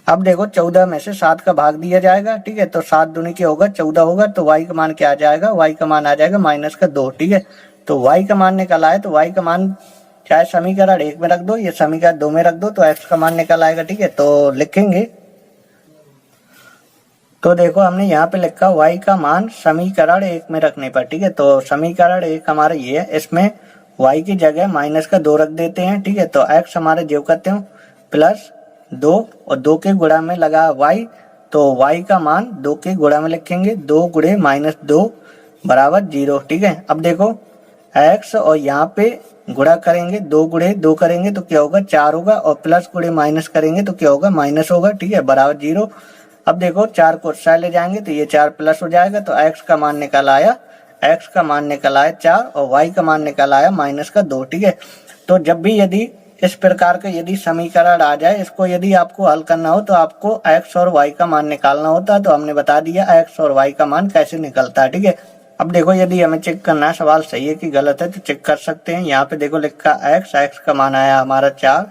अब देखो 14 में से 7 का भाग दिया जाएगा। ठीक है, तो 7 दूनी क्या होगा 14 होगा, तो y का मान क्या आ जाएगा, y का मान आ जाएगा -2। ठीक है, तो y का मान निकल आए तो y का मान चाहे समीकरण 1 में रख दो या समीकरण 2 में रख दो तो x का मान निकल आएगा। ठीक है, तो लिखेंगे, तो देखो हमने यहाँ पे लिखा y का मान समीकरण 1 में रखने पर। ठीक है, तो समीकरण 1 हमारा ये है, इसमें y की जगह -2 रख देते हैं। ठीक है, तो x हमारे जो करते हो +2 और 2 के गुणा में लगा y, तो y का मान 2 के गुणा में लिखेंगे, 2 गुणे -2 बराबर 0। ठीक है, अब देखो x और यहाँ पे गुणा करेंगे, 2 गुणे 2 करेंगे तो क्या होगा 4 होगा, और प्लस गुणे माइनस करेंगे तो क्या होगा माइनस होगा, ठीक है, बराबर 0। अब देखो 4 को साइड ले जाएंगे तो ये 4 प्लस हो जाएगा, तो x का मान निकल आया, x का मान निकल आया 4 और y का मान निकल आया माइनस का 2, ठीक है। तो जब भी यदि इस प्रकार का यदि समीकरण आ जाए, इसको यदि आपको हल करना हो तो आपको x और y का मान निकालना होता है, तो हमने बता दिया x और y का मान कैसे निकलता है, ठीक है। अब देखो यदि हमें चेक करना है सवाल सही है कि गलत है तो चेक कर सकते हैं। यहाँ पे देखो लिखा x का मान आया हमारा 4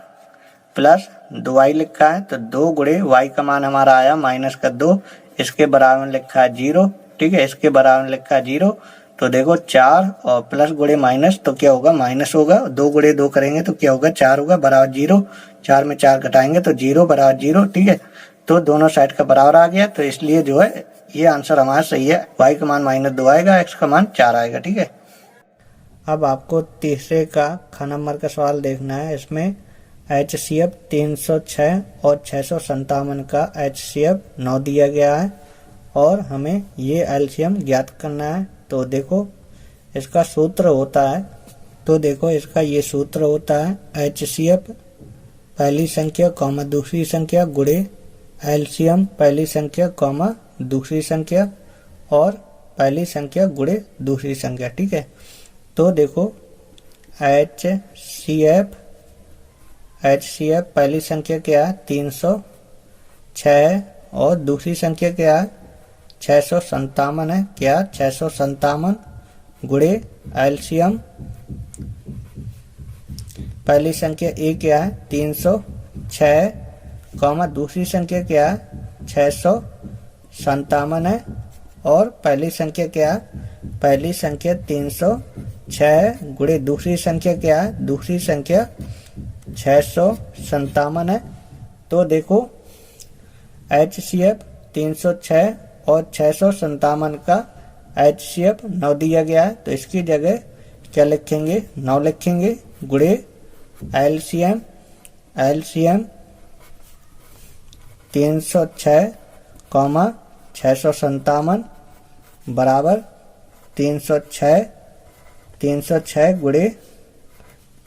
प्लस 2y लिखा है, तो 2 गुणे y का मान हमारा आया माइनस का 2, इसके बराबर में लिखा है 0, ठीक है, इसके बराबर में लिखा है 0। तो देखो 4 और प्लस गुणे माइनस तो क्या होगा माइनस होगा, 2 गुणे 2 करेंगे तो क्या होगा 4 होगा, बराबर 0, 4 में 4 घटाएंगे तो 0 बराबर 0, ठीक है। तो दोनों साइड का बराबर आ गया, तो इसलिए जो है ये आंसर हमारा सही है, y का मान -2 आएगा, x का मान 4 आएगा, ठीक है। अब आपको तीसरे का ख नंबर का सवाल देखना है। इसमें HCF 306 और 657 का HCF 9 दिया गया है और हमें ये LCM ज्ञात करना है। तो देखो इसका सूत्र होता है, तो देखो इसका ये सूत्र होता है HCF पहली संख्या कॉमा दूसरी संख्या गुणे LCM पहली संख्या कॉमा दूसरी संख्या और पहली संख्या गुणे दूसरी संख्या, ठीक है। तो देखो HCF पहली संख्या क्या है 306 और दूसरी संख्या क्या है 657 है, क्या 657 गुणे LCM पहली संख्या ए क्या है 306 कॉमा दूसरी संख्या क्या है 657 है और पहली संख्या क्या है, पहली संख्या 306 गुणे दूसरी संख्या क्या है, दूसरी संख्या 657 है। तो देखो HCF 306 और 657 का HCF 9 दिया गया है, तो इसकी जगह क्या लिखेंगे 9 लिखेंगे गुणे LCM 306 कॉमा 657 बराबर 306 गुणे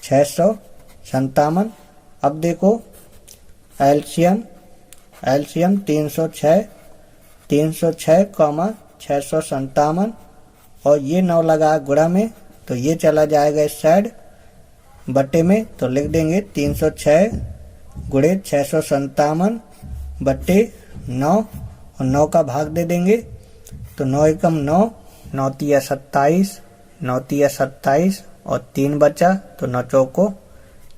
657। अब देखो LCM 306 कॉमा 657 और ये 9 लगा गुणा में, तो ये चला जाएगा इस साइड बट्टे में, तो लिख देंगे 306 गुणे 657 बट्टे 9 और 9 का भाग दे देंगे, तो 9 एकम 9, 9 तिया 27, 9 तिया 27 और 3 बचा, तो 9 चौको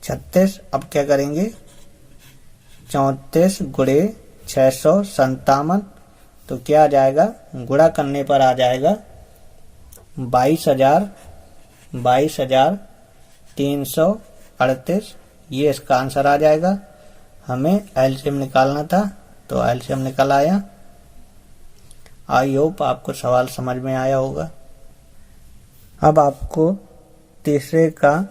36। अब क्या करेंगे 34 गुणे 657, तो क्या आ जाएगा गुणा करने पर आ जाएगा 22,338, ये इसका आंसर आ जाएगा। हमें एलसीएम निकालना था तो एलसीएम निकल आया। आई होप आपको सवाल समझ में आया होगा। अब आपको तीसरे का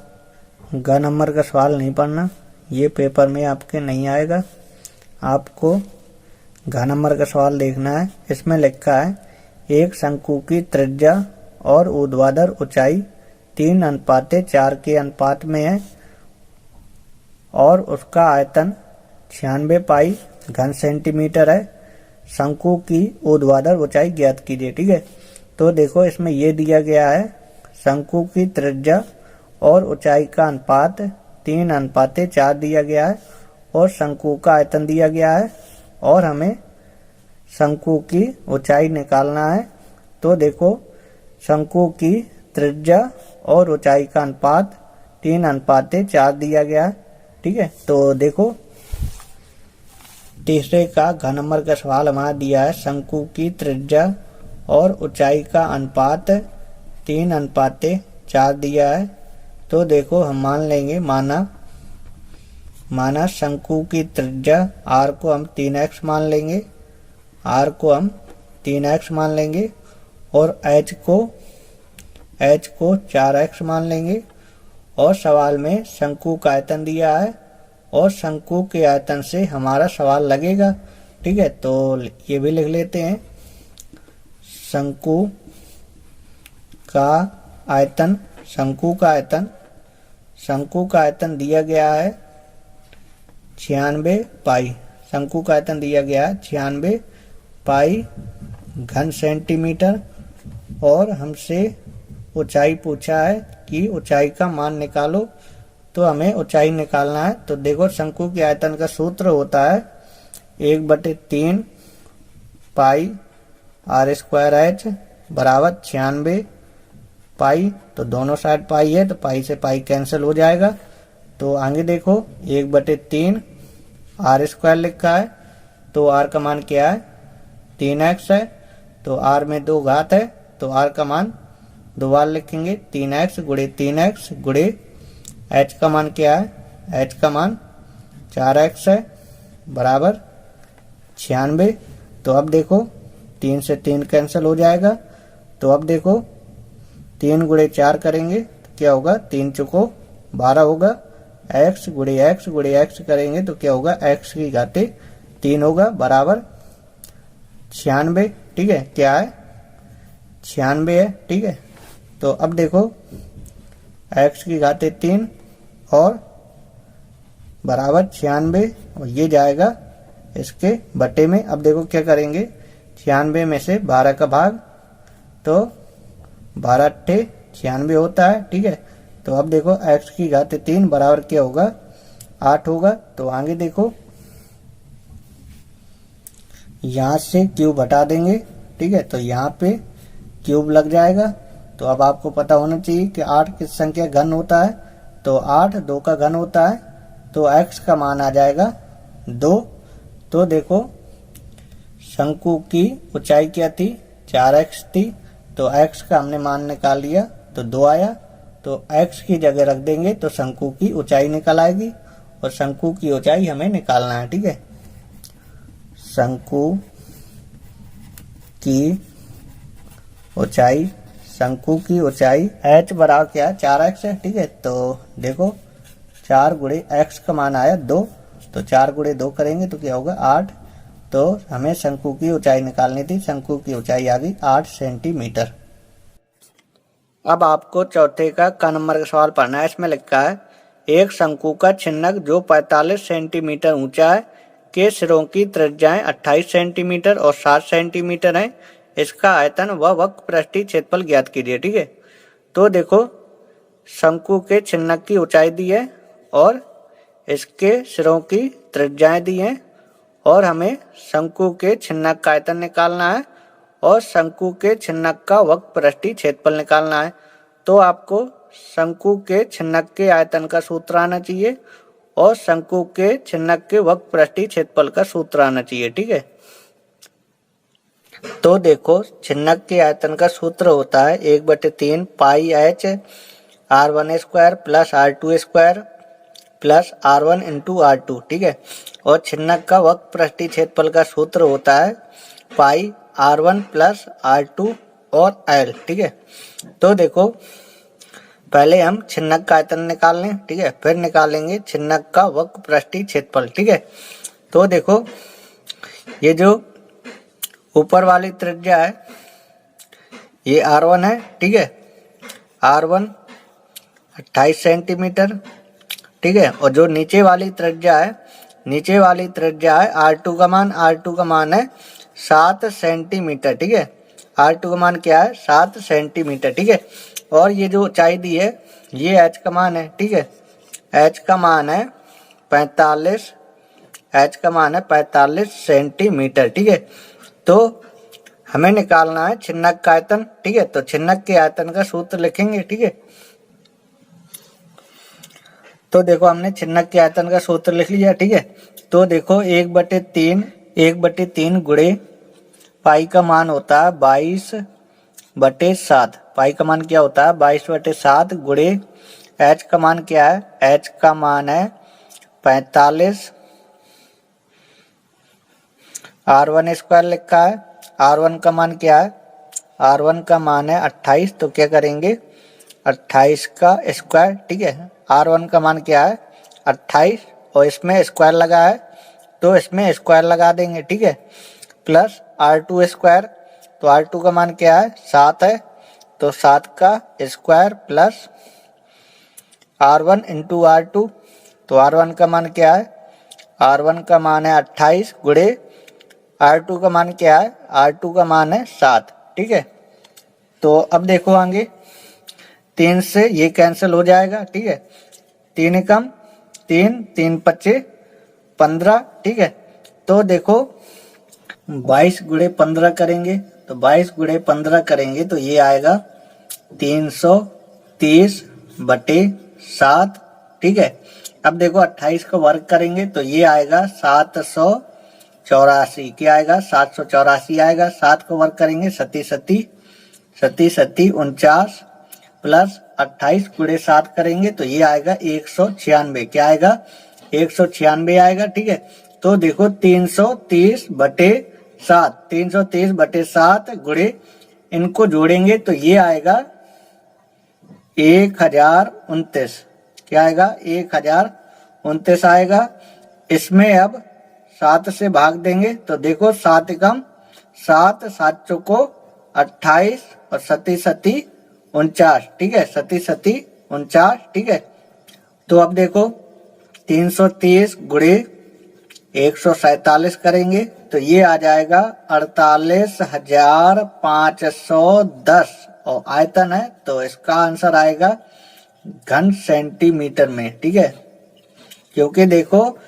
ग नंबर का सवाल नहीं पढ़ना, ये पेपर में आपके नहीं आएगा। आपको घ नंबर का सवाल देखना है। इसमें लिखा है एक शंकु की त्रिज्या और ऊर्ध्वाधर ऊंचाई 3:4 के अनुपात में है और उसका आयतन 96 पाई घन सेंटीमीटर है। शंकु की ऊर्ध्वाधर ऊंचाई ज्ञात कीजिए। ठीक है, तो देखो इसमें ये दिया गया है शंकु की त्रिज्या और ऊंचाई का अनुपात 3:4 दिया गया है और शंकु का आयतन दिया गया है और हमें शंकु की ऊंचाई निकालना है। तो देखो शंकु की त्रिज्या और ऊंचाई का अनुपात 3:4 दिया गया है। ठीक है, तो देखो तीसरे का घ नंबर का सवाल हमारा दिया है शंकु की त्रिज्या और ऊंचाई का अनुपात 3:4 दिया है। तो देखो हम मान लेंगे माना शंकु की त्रिज्या r को हम 3x मान लेंगे, r को हम 3x मान लेंगे और h को 4x मान लेंगे और सवाल में शंकु का आयतन दिया है और शंकु के आयतन से हमारा सवाल लगेगा। ठीक है, तो ये भी लिख लेते हैं शंकु का आयतन शंकु का आयतन दिया गया है 96 पाई। शंकु का आयतन दिया गया है 96 पाई घन सेंटीमीटर और हमसे ऊंचाई पूछा है कि ऊंचाई का मान निकालो। तो हमें ऊंचाई निकालना है। तो देखो शंकु के आयतन का सूत्र होता है 1/3 पाई r² h बराबर 96 पाई। तो दोनों साइड पाई है तो पाई से पाई कैंसिल हो जाएगा। तो आगे देखो 1/3 r² लिखा है तो r का मान क्या है 3x है। तो r में 2 घात है तो r का मान 2 बार लिखेंगे 3x गुणे 3x गुणे h का मान क्या है h का मान 4x है बराबर 96। तो अब देखो 3 से 3 कैंसिल हो जाएगा। तो अब देखो 3 गुणे 4 करेंगे तो क्या होगा 3 चौको 12 होगा। x गुणे x करेंगे तो क्या होगा x की घाते 3 होगा बराबर 96। ठीक है क्या है 96 है। ठीक है तो अब देखो x की घाते 3 और बराबर 96 और ये जाएगा इसके बटे में। अब देखो क्या करेंगे 96 में से 12 का भाग तो 12 96 होता है। ठीक है तो अब देखो x की घाते 3 बराबर क्या होगा 8 होगा। तो आगे देखो यहाँ से क्यूब हटा देंगे। ठीक है तो यहाँ पे क्यूब लग जाएगा। तो अब आपको पता होना चाहिए कि 8 किस संख्या घन होता है। तो 8 2 का घन होता है तो x का मान आ जाएगा 2। तो देखो शंकु की ऊंचाई क्या थी 4x थी तो x का हमने मान निकाल लिया तो 2 आया। तो x की जगह रख देंगे तो शंकु की ऊंचाई निकल आएगी और शंकु की ऊंचाई हमें निकालना है। ठीक है शंकु की ऊंचाई h बराबर क्या है 4x है। ठीक है तो देखो 4 गुणे x का मान आया 2 तो 4 गुणे 2 करेंगे तो क्या होगा 8। तो हमें शंकु की ऊंचाई निकालनी थी। शंकु की ऊंचाई आ गई 8 सेंटीमीटर। अब आपको चौथे का क नंबर का सवाल पढ़ना है। इसमें लिखा है एक शंकु का छिन्नक जो 45 सेंटीमीटर ऊंचा है के सिरों की त्रिज्याएं 28 सेंटीमीटर और 7 सेंटीमीटर है। इसका आयतन व वक्र पृष्ठीय क्षेत्रफल ज्ञात कीजिए। ठीक है तो देखो शंकु के छिन्नक की ऊंचाई दी है और इसके सिरों की त्रिज्याएं दी हैं और हमें शंकु के छिन्नक का आयतन निकालना है और शंकु के छिन्नक का वक्र पृष्ठीय क्षेत्रफल निकालना है। तो आपको शंकु के छिन्नक के आयतन का सूत्र आना चाहिए और शंकु के छिन्नक के वक्र पृष्ठीय क्षेत्रफल का सूत्र आना चाहिए। ठीक है तो देखो छिन्नक के आयतन का सूत्र होता है 1/3 पाई h r1² plus r2² plus r1 into r2। ठीक है और छिन्नक का वक्र पृष्ठीय क्षेत्रफल का सूत्र होता है पाई r1 प्लस r2 और l। ठीक है तो देखो पहले हम छिन्नक का आयतन निकाल लें। ठीक है फिर निकालेंगे छिन्नक का वक्र पृष्ठीय क्षेत्रफल। ठीक है तो देखो ये जो ऊपर वाली त्रिज्या है ये r1 है। ठीक है r1 28 सेंटीमीटर। ठीक है और जो नीचे वाली त्रिज्या है r2 का मान है 7 सेंटीमीटर। ठीक है r2 का मान क्या है 7 सेंटीमीटर। ठीक है और ये जो ऊंचाई दी है ये h का मान है। ठीक है h का मान है 45 सेंटीमीटर। ठीक है तो हमें निकालना है छिन्नक का आयतन। ठीक है तो छिन्नक के आयतन का सूत्र लिखेंगे। ठीक है तो देखो हमने छिन्नक के आयतन का सूत्र लिख लिया। ठीक है तो देखो 1/3 गुणे पाई का मान होता है 22/7। पाई का मान क्या होता है 22/7 गुणे h का मान क्या है h का मान है 45 r1² लिखा है। r1 का मान क्या है r1 का मान है 28 तो क्या करेंगे 28 का स्क्वायर। ठीक है r1 का मान क्या है 28 और इसमें स्क्वायर लगा है तो इसमें स्क्वायर लगा देंगे। ठीक है प्लस r2² तो r2 का मान क्या है 7 है तो 7 का square plus R1 into R2, तो R1 का मान क्या है, R1 का मान है 28 गुणे R2 का मान क्या है, R2 का मान है 7। ठीक है, तो अब देखो आगे 3 से ये कैंसिल हो जाएगा। ठीक है, 3 एकम 3, 3 पच्चे 15। ठीक है, तो देखो 22 गुणे 15 करेंगे, तो 22 गुणे 15 करेंगे तो ये आएगा 330 बटे 7। ठीक है, अब देखो 28 का वर्ग करेंगे तो ये आएगा 784। क्या आएगा, 784 आएगा। 7 को वर्ग करेंगे 37 37 49 प्लस 28 गुणे 7 करेंगे तो ये आएगा 196। क्या आएगा, 196 आएगा। ठीक है, तो देखो 330 बटे 7, 330 बटे 7 गुणे इनको जोड़ेंगे तो ये आएगा 1029। क्या आएगा, 1029 आएगा। इसमें अब 7 से भाग देंगे तो देखो 7 एकम 7, 7 चौको 28 और 37 49। ठीक है, 37 49। ठीक है, तो अब देखो 330 गुणे 147 करेंगे तो ये आ जाएगा 48,510 और आयतन है तो इसका आंसर आएगा घन सेंटीमीटर में। ठीक है, क्योंकि देखो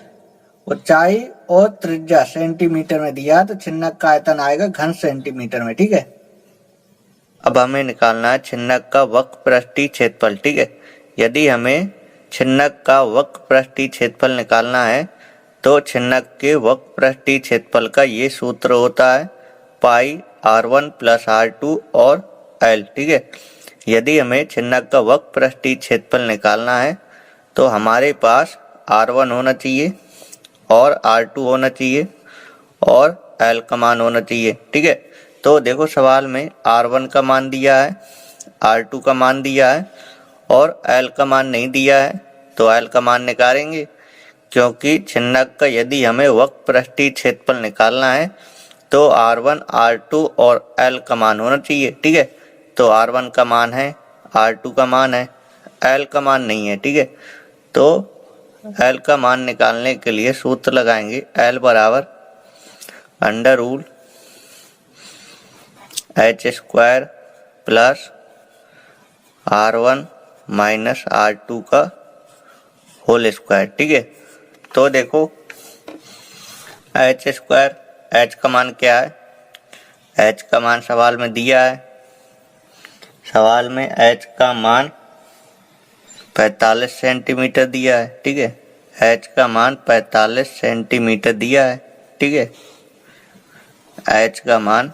ऊंचाई और त्रिज्या सेंटीमीटर में दिया तो छिन्नक का आयतन आएगा घन सेंटीमीटर में। ठीक है, अब हमें निकालना है छिन्नक का वक्र पृष्ठीय क्षेत्रफल। ठीक है, यदि हमें छिन्नक का वक्र पृष्ठीय क्षेत्रफल निकालना है तो छिन्नक के वक्र पृष्ठीय क्षेत्रफल का ये सूत्र होता है पाई R1 प्लस R2 और L। ठीक है, यदि हमें छिन्नक का वक्र पृष्ठीय क्षेत्रफल निकालना है तो हमारे पास R1 होना चाहिए और R2 होना चाहिए और L का मान होना चाहिए। ठीक है, तो देखो सवाल में R1 का मान दिया है, R2 का मान दिया है और L का मान नहीं दिया है, तो L का मान निकालेंगे क्योंकि छिन्नक का यदि हमें वक्र पृष्ठीय क्षेत्रफल निकालना है तो R1, R2 और L का मान होना चाहिए। ठीक है, तो R1 का मान है, R2 का मान है, L का मान नहीं है। ठीक है, तो L का मान निकालने के लिए सूत्र लगाएंगे L बराबर under rule H square plus R1 minus R2 का होल स्क्वायर। ठीक है, तो देखो H स्क्वायर, H का मान क्या है, H का मान सवाल में दिया है, सवाल में H का मान 45 सेंटीमीटर दिया है। ठीक है, H का मान 45 सेंटीमीटर दिया है। ठीक है, H का मान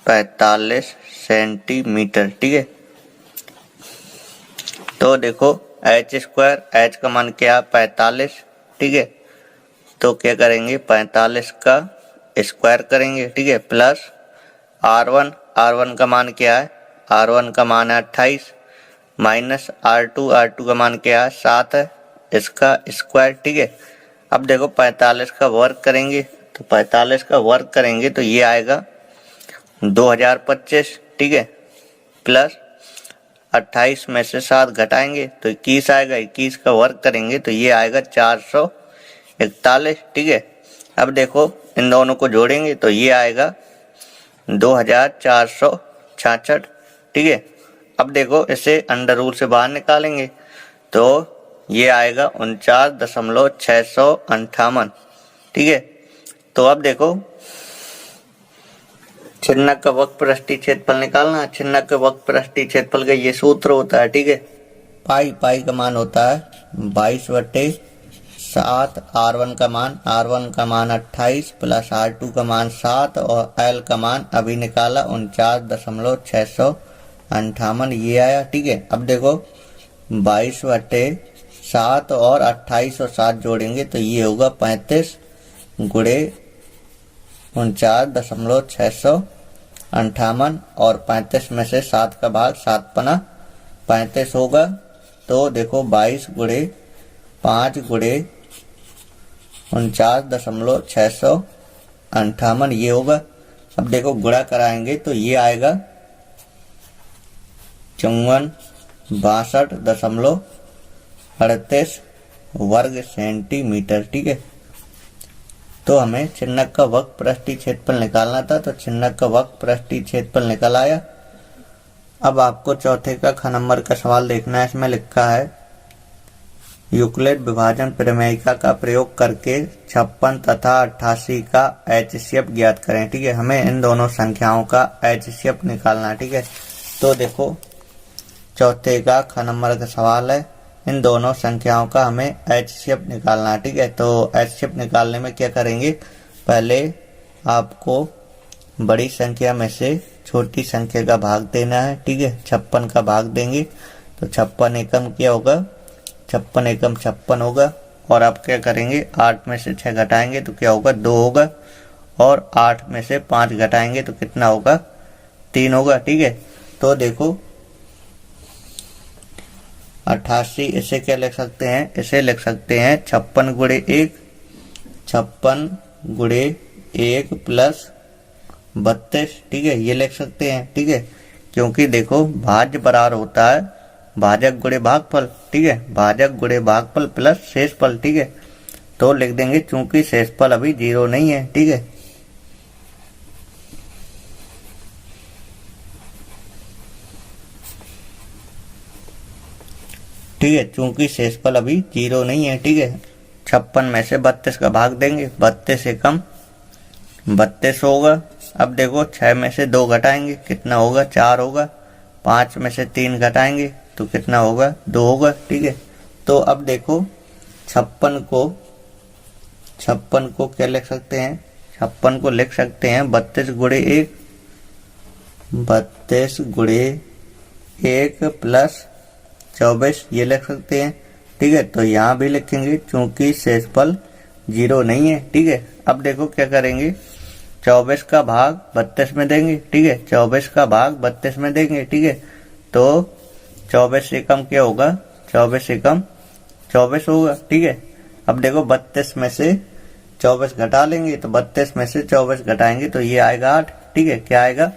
45 सेंटीमीटर। ठीक है, तो देखो H स्क्वायर, H का मान क्या 45। ठीक है, तो क्या करेंगे 45 का स्क्वायर करेंगे। ठीक है, प्लस R1, R1 का मान क्या है, R1 का मान है 28 माइनस R2, R2 का मान क्या है 7 है, इसका स्क्वायर। ठीक है, अब देखो 45 का वर्ग करेंगे तो 45 का वर्ग करेंगे तो ये आएगा 2025। ठीक है, प्लस 28 में से 7 घटाएंगे तो 21 आएगा, 21 का वर्ग करेंगे तो ये आएगा 441। ठीक है, अब देखो इन दोनों को जोड़ेंगे तो ये आएगा 2466। ठीक है, अब देखो इसे अंडर रूल से बाहर निकालेंगे तो ये आएगा 49,658। ठीक है, तो अब देखो छिन्नक का वक्र पृष्ठीय क्षेत्रफल निकालना है। छिन्नक के वक्र पृष्ठीय क्षेत्रफल का ये सूत्र होता है। ठीक है, पाई का मान होता है 22/7। R1 का मान 28 प्लस R2 का मान 7 और L का मान अभी निकाला 49,658 ये आया। ठीक है, अब देखो 22/7 और 28 और 7 जोड़ेंगे तो ये होगा 35 गुणे 49,658 और 35 में से 7 का भाग 7 पना 35 होगा। तो देखो 22 गुणे 5 गुणे 49,658 ये होगा। अब देखो गुणा कराएंगे तो ये आएगा 5462.38 वर्ग सेंटीमीटर। ठीक है, तो हमें चिन्हक का वक्र पृष्ठीय क्षेत्रफल निकालना था, तो चिन्हक का वक्र पृष्ठीय क्षेत्रफल निकल आया। अब आपको चौथे का ख नंबर का सवाल देखना है। इसमें लिखा है यूक्लिड विभाजन प्रमेयिका का प्रयोग करके 56 तथा 88 का HCF ज्ञात करें। ठीक है, हमें इन दोनों संख्याओं का HCF निकालना है। ठीक है, तो देखो चौथे का ख नंबर का सवाल है, इन दोनों संख्याओं का हमें HCF निकालना है। ठीक है, तो HCF निकालने में क्या करेंगे, पहले आपको बड़ी संख्या में से छोटी संख्या का भाग देना है। ठीक है, 56 का भाग देंगे तो 56 एकम क्या होगा, 56 एकम 56 होगा। और आप क्या करेंगे, 8 में से 6 घटाएंगे तो क्या होगा, 2 होगा। और 8 में से 5 घटाएंगे तो कितना होगा, 3 होगा। ठीक है, तो देखो 88 इसे क्या लिख सकते हैं, इसे लिख सकते हैं 56 गुणे 1, 56 गुणे 1 प्लस 32। ठीक है, ये लिख सकते हैं। ठीक है, क्योंकि देखो भाज्य बराबर होता है भाजक गुणे भागफल। ठीक है, भाजक गुणे भागफल प्लस शेषफल। ठीक है, तो लिख देंगे चूंकि शेषफल अभी 0 नहीं है। ठीक है, ठीक है, चूंकि शेषफल अभी 0 नहीं है। ठीक है, 56 में से 32 का भाग देंगे, 32 एकम 32 होगा। अब देखो 6 में से 2 घटाएंगे कितना होगा, 4 होगा। 5 में से 3 घटाएंगे तो कितना होगा, 2 होगा। ठीक है, तो अब देखो 56 को क्या लिख सकते हैं, 56 को लिख सकते हैं 32 गुणे 1, 32 गुणे 1 प्लस 24, ये लिख सकते हैं। ठीक है, तो यहाँ भी लिखेंगे चूंकि शेषफल 0 नहीं है। ठीक है, अब देखो क्या करेंगे, 24 का भाग 32 में देंगे। ठीक है, 24 का भाग 32 में देंगे। ठीक है, तो 24 एकम क्या होगा, 24 एकम 24 होगा। ठीक है, अब देखो 32 में से 24 घटा लेंगे तो 32 में से 24 घटाएंगे तो ये आएगा 8। ठीक है, क्या आएगा,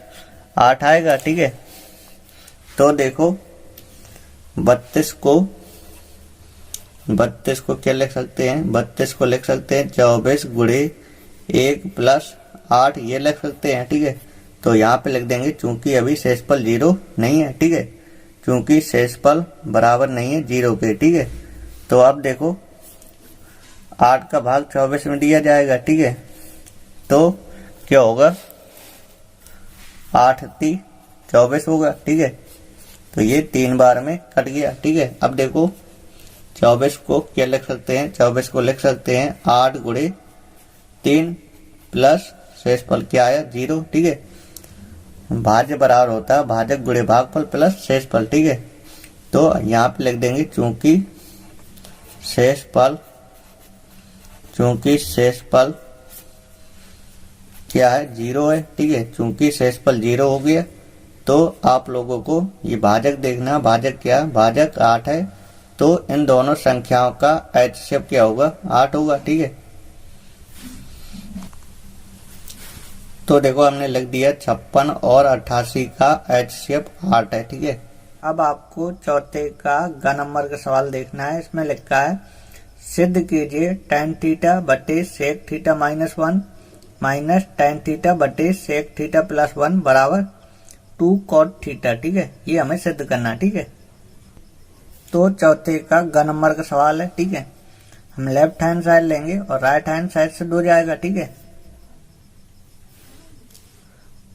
8 आएगा। ठीक है, तो देखो 32 को क्या लिख सकते हैं, 32 को लिख सकते हैं 24 गुणे 1 प्लस 8, ये लिख सकते हैं। ठीक है, तो यहाँ पे लिख देंगे चूंकि अभी शेषफल 0 नहीं है। ठीक है, क्योंकि शेषफल बराबर नहीं है 0 के। ठीक है, तो अब देखो 8 का भाग 24 में दिया जाएगा। ठीक है, तो क्या होगा, 8 × 24 होगा। ठीक है, तो ये 3 बार में कट गया। ठीक है, अब देखो 24 को क्या लिख सकते हैं, 24 को लिख सकते हैं 8 गुणे 3 प्लस शेषफल क्या आया, 0। ठीक है, भाज्य बराबर होता है भाजक गुणे भागफल प्लस शेषफल। ठीक है, तो यहाँ पे लिख देंगे चूंकि शेषफल क्या है, 0 है। ठीक है, चूंकि शेषफल 0 हो गया तो आप लोगों को ये भाजक देखना, भाजक क्या, भाजक 8 है। तो इन दोनों संख्याओं का HCF क्या होगा, 8 होगा। ठीक है, तो देखो हमने लिख दिया 56 और 88 का HCF 8 है। ठीक है, अब आपको चौथे का ग नंबर का सवाल देखना है। इसमें लिखा है सिद्ध कीजिए tan थीटा बटे sec theta -1 minus tan theta बटे sec थीटा +1 बराबर 2 cot थीटा। ठीक है, ये हमें सिद्ध करना है। ठीक है, तो चौथे का ग नंबर का सवाल है। ठीक है, हम लेफ्ट हैंड साइड लेंगे और राइट हैंड साइड से 2 जाएगा। ठीक है,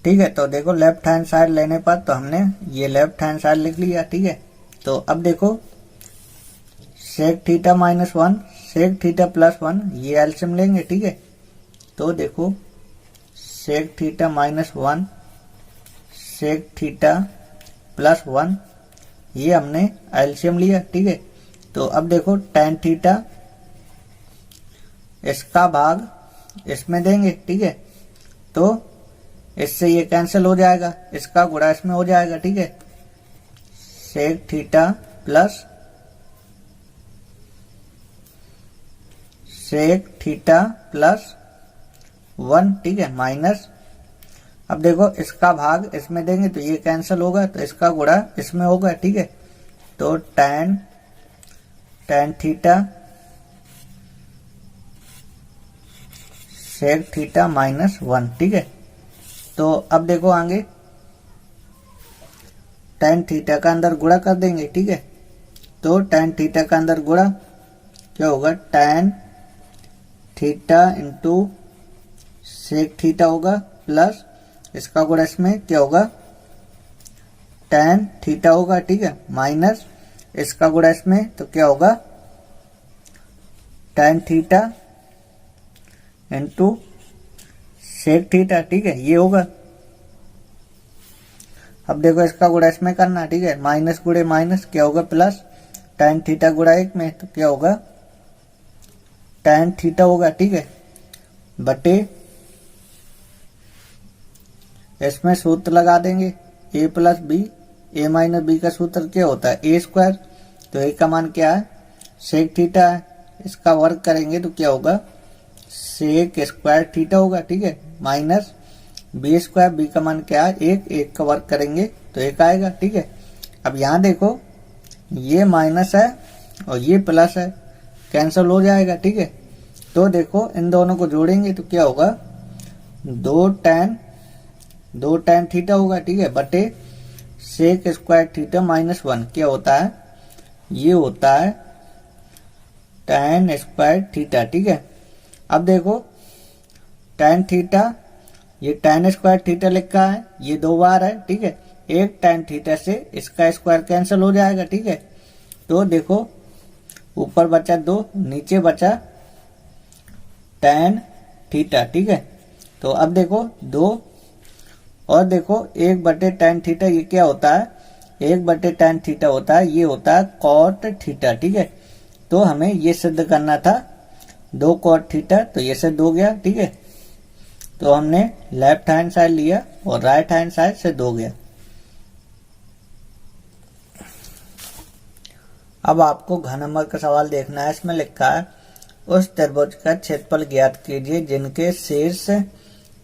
ठीक है, तो देखो लेफ्ट हैंड साइड लेने पर तो हमने ये लेफ्ट हैंड साइड लिख लिया। ठीक है, तो अब देखो sec थीटा -1 sec थीटा +1 ये एलसीएम लेंगे। ठीक है, तो देखो sec थीटा -1 sec थीटा +1 ये हमने एलसीएम लिया। ठीक है, तो अब देखो tan थीटा इसका भाग इसमें देंगे। ठीक है, तो इससे ये कैंसिल हो जाएगा, इसका गुणा इसमें हो जाएगा। ठीक है, sec theta plus sec theta +1। ठीक है, माइनस अब देखो इसका भाग इसमें देंगे तो ये कैंसिल होगा, तो इसका गुणा इसमें होगा, ठीक है। तो tan थीटा सेक थीटा -1, ठीक है। तो अब देखो आगे tan थीटा का अंदर गुणा कर देंगे, ठीक है। तो tan थीटा का अंदर गुणा क्या होगा, tan theta into sec theta होगा, प्लस इसका गुणा इसमें क्या होगा, tan थीटा होगा, ठीक है, माइनस इसका गुणा इसमें तो क्या होगा, tan theta into sec theta, ठीक है, ये होगा। अब देखो इसका गुणा इसमें करना, ठीक है, माइनस गुणे माइनस क्या होगा, प्लस tan थीटा गुणा 1 में तो क्या होगा, tan थीटा होगा, ठीक है, बटे इसमें सूत्र लगा देंगे a plus B, A minus B का सूत्र क्या होता है, ए स्क्वायर। तो ए का मान क्या है, सेक थीटा है, इसका वर्ग करेंगे तो क्या होगा, सेक स्क्वायर थीटा होगा, ठीक है, माइनस बी स्क्वायर, बी का मान क्या है, एक का वर्ग करेंगे तो एक आएगा, ठीक है। अब यहाँ देखो ये माइनस है और ये प्लस है, कैंसिल हो जाएगा, ठीक है। तो देखो इन दोनों को जोड़ेंगे तो क्या होगा, दो tan थीटा होगा, ठीक है, बटे सेक स्क्वायर थीटा -1 क्या होता है, ये होता है tan स्क्वायर थीटा, ठीक है। अब देखो tan थीटा, ये tan स्क्वायर थीटा लिखा है, ये 2 बार है, ठीक है, एक tan थीटा से इसका स्क्वायर कैंसिल हो जाएगा, ठीक है। तो देखो ऊपर बचा 2, नीचे बचा tan थीटा, ठीक है। तो अब देखो 2 और देखो 1/tan थीटा, ये क्या होता है, 1/tan थीटा होता है, ये होता है cot थीटा, ठीक है। तो हमें ये सिद्ध करना था 2 cot थीटा, तो ये सिद्ध हो गया, ठीक है। तो हमने लेफ्ट हैंड साइड लिया और राइट हैंड साइड सिद्ध हो गया। अब आपको घन नंबर का सवाल देखना है, इसमें लिखा है उस त्रिभुज का क्षेत्रफल ज्ञात कीजिए जिनके शीर्ष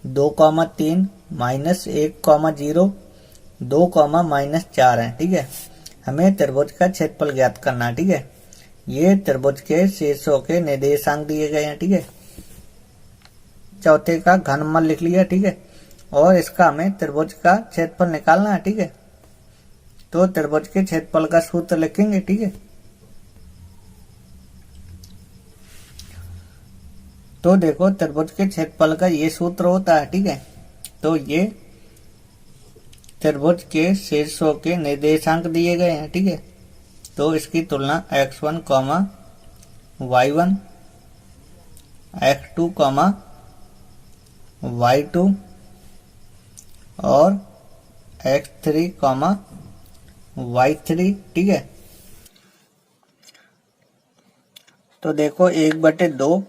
2,3 -1,0 2, -4 है, ठीक है। हमें त्रिभुज का क्षेत्रफल ज्ञात करना है, ठीक है। ये त्रिभुज के शीर्षों के निर्देशांक दिए गए हैं, ठीक है। चौथे का घन नंबर लिख लिया, ठीक है, और इसका हमें त्रिभुज का क्षेत्रफल निकालना है, ठीक है। तो त्रिभुज के क्षेत्रफल का सूत्र लिखेंगे, ठीक है। तो देखो त्रिभुज के क्षेत्रफल का ये सूत्र होता है, ठीक है। तो ये त्रिभुज के शीर्षों के निर्देशांक दिए गए हैं, ठीक है। तो इसकी तुलना x1, y1, x2, y2 और x3, y3, ठीक है। तो देखो 1/2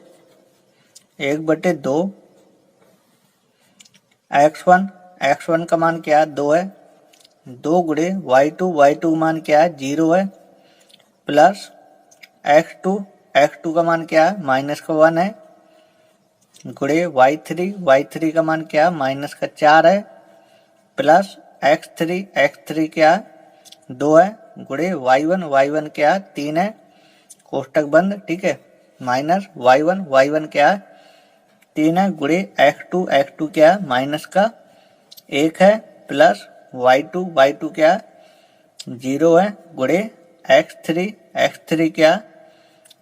x1 का मान क्या है, 2 है, 2 गुणे y2 मान क्या है, 0 है, प्लस x2 का मान क्या है, -1 है, गुणे y3 का मान क्या है, -4 है, प्लस x3 क्या है, 2 है, गुणे y1 क्या है, 3 है, कोष्टक बंद, ठीक है, माइनस y1 क्या है, 3 है, गुणे x2 क्या है, -1 है, प्लस y2 क्या है, 0 है, गुणे x3 क्या है,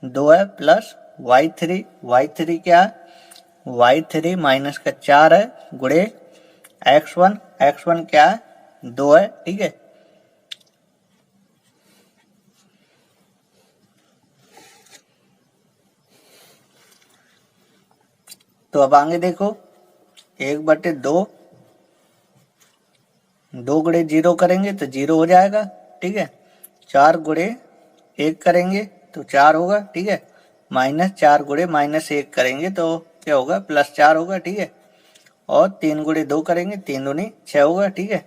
2 है, प्लस y3 क्या है, y3 -4 है, गुणे x1 क्या है, 2 है, ठीक है। तो अब आगे देखो 1/2, 2 गुणे 0 करेंगे तो 0 हो जाएगा, ठीक है। 4 गुणे 1 करेंगे तो 4 होगा, ठीक है। -4 गुणे -1 करेंगे तो क्या होगा, +4 होगा, ठीक है। और 3 गुणे 2 करेंगे, 3 दूनी 6 होगा, ठीक है।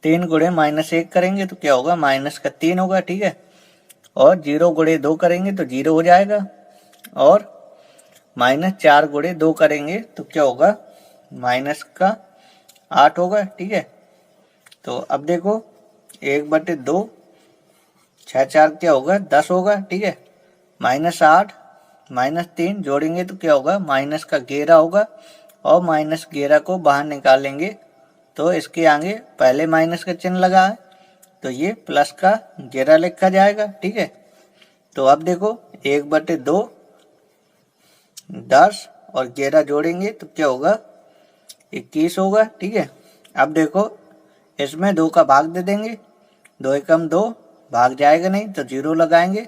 3 गुणे -1 करेंगे तो क्या होगा, -3 होगा, ठीक है। और 0 गुणे 2 करेंगे तो 0 हो जाएगा, और -4 गुणे 2 करेंगे तो क्या होगा, 8 होगा, ठीक है। तो अब देखो 1/2, 6 4 क्या होगा 10 होगा, ठीक है। -8 -3 जोड़ेंगे तो क्या होगा, माइनस का घेरा होगा और माइनस घेरा को बाहर निकालेंगे तो इसके आगे पहले माइनस का चिन्ह लगा है तो ये प्लस का घेरा लिखा जाएगा, ठीक है। तो अब देखो 1/2 10 और घेरा जोड़ेंगे तो क्या होगा 21 होगा, ठीक है। अब देखो इसमें 2 का भाग दे देंगे, 2 एकम 2 भाग जाएगा नहीं तो 0 लगाएंगे,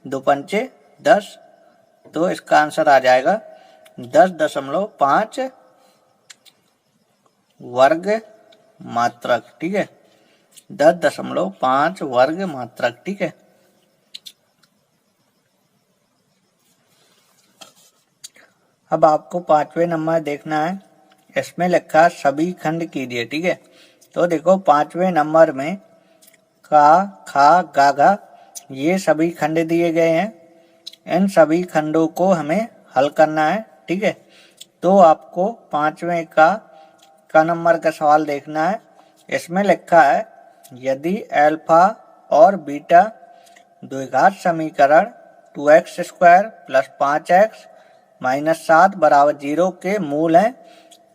2 पंचे 10, तो इसका आंसर आ जाएगा 10.5 वर्ग मात्रक, ठीक है। 10.5 वर्ग मात्रक, ठीक है। अब आपको 5वें नंबर देखना है, इसमें लिखा सभी खंड कीजिए, ठीक है। तो देखो 5वें नंबर में का, खा, गा, गा ये सभी खंड दिए गए हैं। इन सभी खंडों को हमें हल करना है, ठीक है। तो आपको 5वें का नंबर का सवाल देखना है। इसमें लिखा है यदि अल्फा और बीटा द्विघात समीकरण 2x² + 5x - 7 = 0 के मूल हैं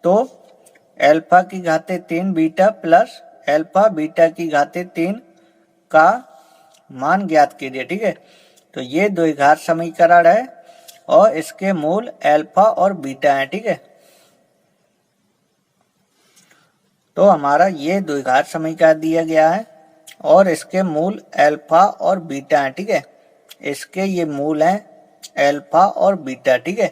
तो अल्फा की घाते 3 बीटा प्लस अल्फा बीटा की घाते 3 का मान ज्ञात कीजिए, ठीक है। तो ये द्विघात समीकरण है और इसके मूल अल्फा और बीटा है, ठीक है। तो हमारा ये द्विघात समीकरण दिया गया है और इसके मूल अल्फा और बीटा है, ठीक है। इसके ये मूल हैं अल्फा और बीटा, ठीक है।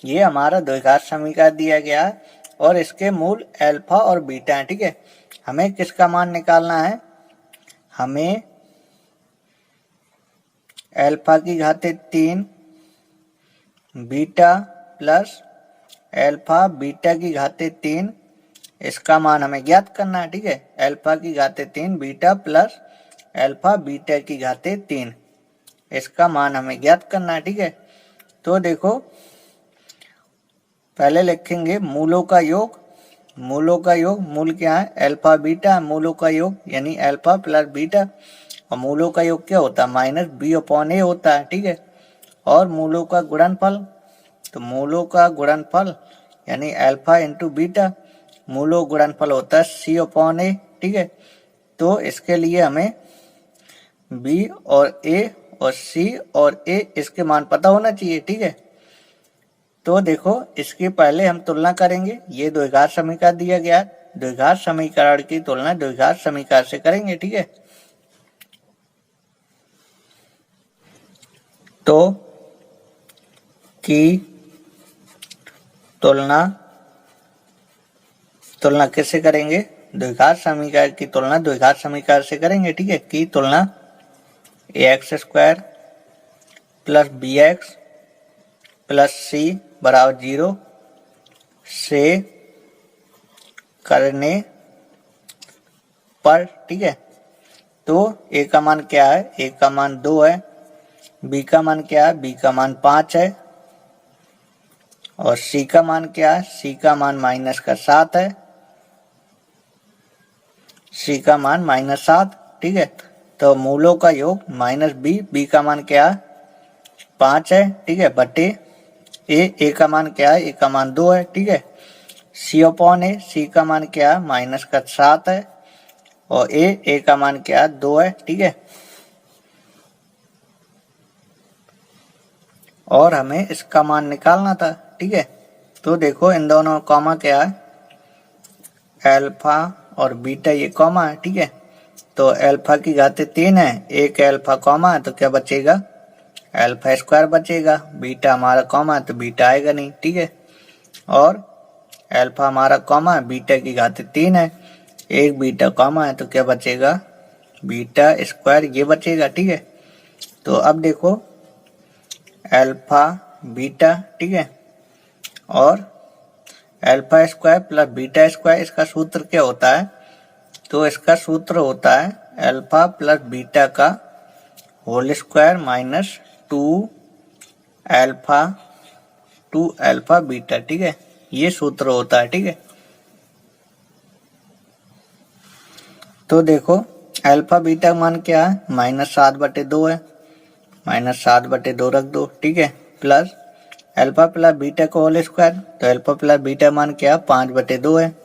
ये हमारा द्विघात समीकरण दिया गया है और इसके मूल अल्फा और बीटा है, ठीक है। हमें किसका मान निकालना है, हमें अल्फा की घाते 3 बीटा प्लस अल्फा बीटा की घाते 3 इसका मान हमें ज्ञात करना है, ठीक है। अल्फा की घाते 3 बीटा प्लस अल्फा बीटा की घाते 3 इसका मान हमें ज्ञात करना है, ठीक है। तो देखो पहले लिखेंगे मूलों का योग, मूलों का योग, मूल क्या है अल्फा बीटा, मूलों का योग यानी अल्फा प्लस बीटा और मूलों का योग क्या होता है -b/a होता है, ठीक है। और मूलों का गुणनफल, तो मूलों का गुणनफल यानी अल्फा इंटू बीटा, मूलों गुणनफल होता है c/a, ठीक है। तो इसके लिए हमें b और a और c और a इसके मान पता होना चाहिए, ठीक है। तो देखो इसकी पहले हम तुलना करेंगे, ये द्विघात समीकरण दिया गया, द्विघात समीकरण की तुलना द्विघात समीकरण से करेंगे, ठीक है। तो की तुलना किससे करेंगे, द्विघात समीकरण की तुलना द्विघात समीकरण से करेंगे, ठीक है। की तुलना ax² + bx + c = 0 से करने पर, ठीक है। तो a का मान क्या है, a का मान 2 है, b का मान क्या है, b का मान 5 है और c का मान क्या है, c का मान -7 है, c का मान -7, ठीक है। तो मूलों का योग -b का मान क्या है 5 है, ठीक है, बटे a का मान क्या है, a का मान 2 है, ठीक है। c/a, c का मान क्या है -7 है और a का मान क्या है 2 है, ठीक है। और हमें इसका मान निकालना था, ठीक है। तो देखो इन दोनों कॉमा क्या है, अल्फा और बीटा ये कॉमा है, ठीक है। तो अल्फा की घाते 3 है, एक अल्फा कॉमा है तो क्या बचेगा α² बचेगा, बीटा हमारा कॉमा है तो बीटा आएगा नहीं, ठीक है। और अल्फा हमारा कॉमा है, बीटा की घाते 3 है, एक बीटा कॉमा है तो क्या बचेगा β², ये बचेगा, ठीक है। तो अब देखो अल्फा बीटा, ठीक है, और α² + β², इसका सूत्र क्या होता है, तो इसका सूत्र होता है अल्फा प्लस बीटा का whole square minus 2 alpha beta, ठीक है। ये सूत्र होता है, ठीक है। तो देखो अल्फा बीटा मान क्या है, -7/2 है, -7/2 रख दो, ठीक है, प्लस अल्फा प्लस बीटा का होल स्क्वायर, तो अल्फा प्लस बीटा मान क्या 5/2 है,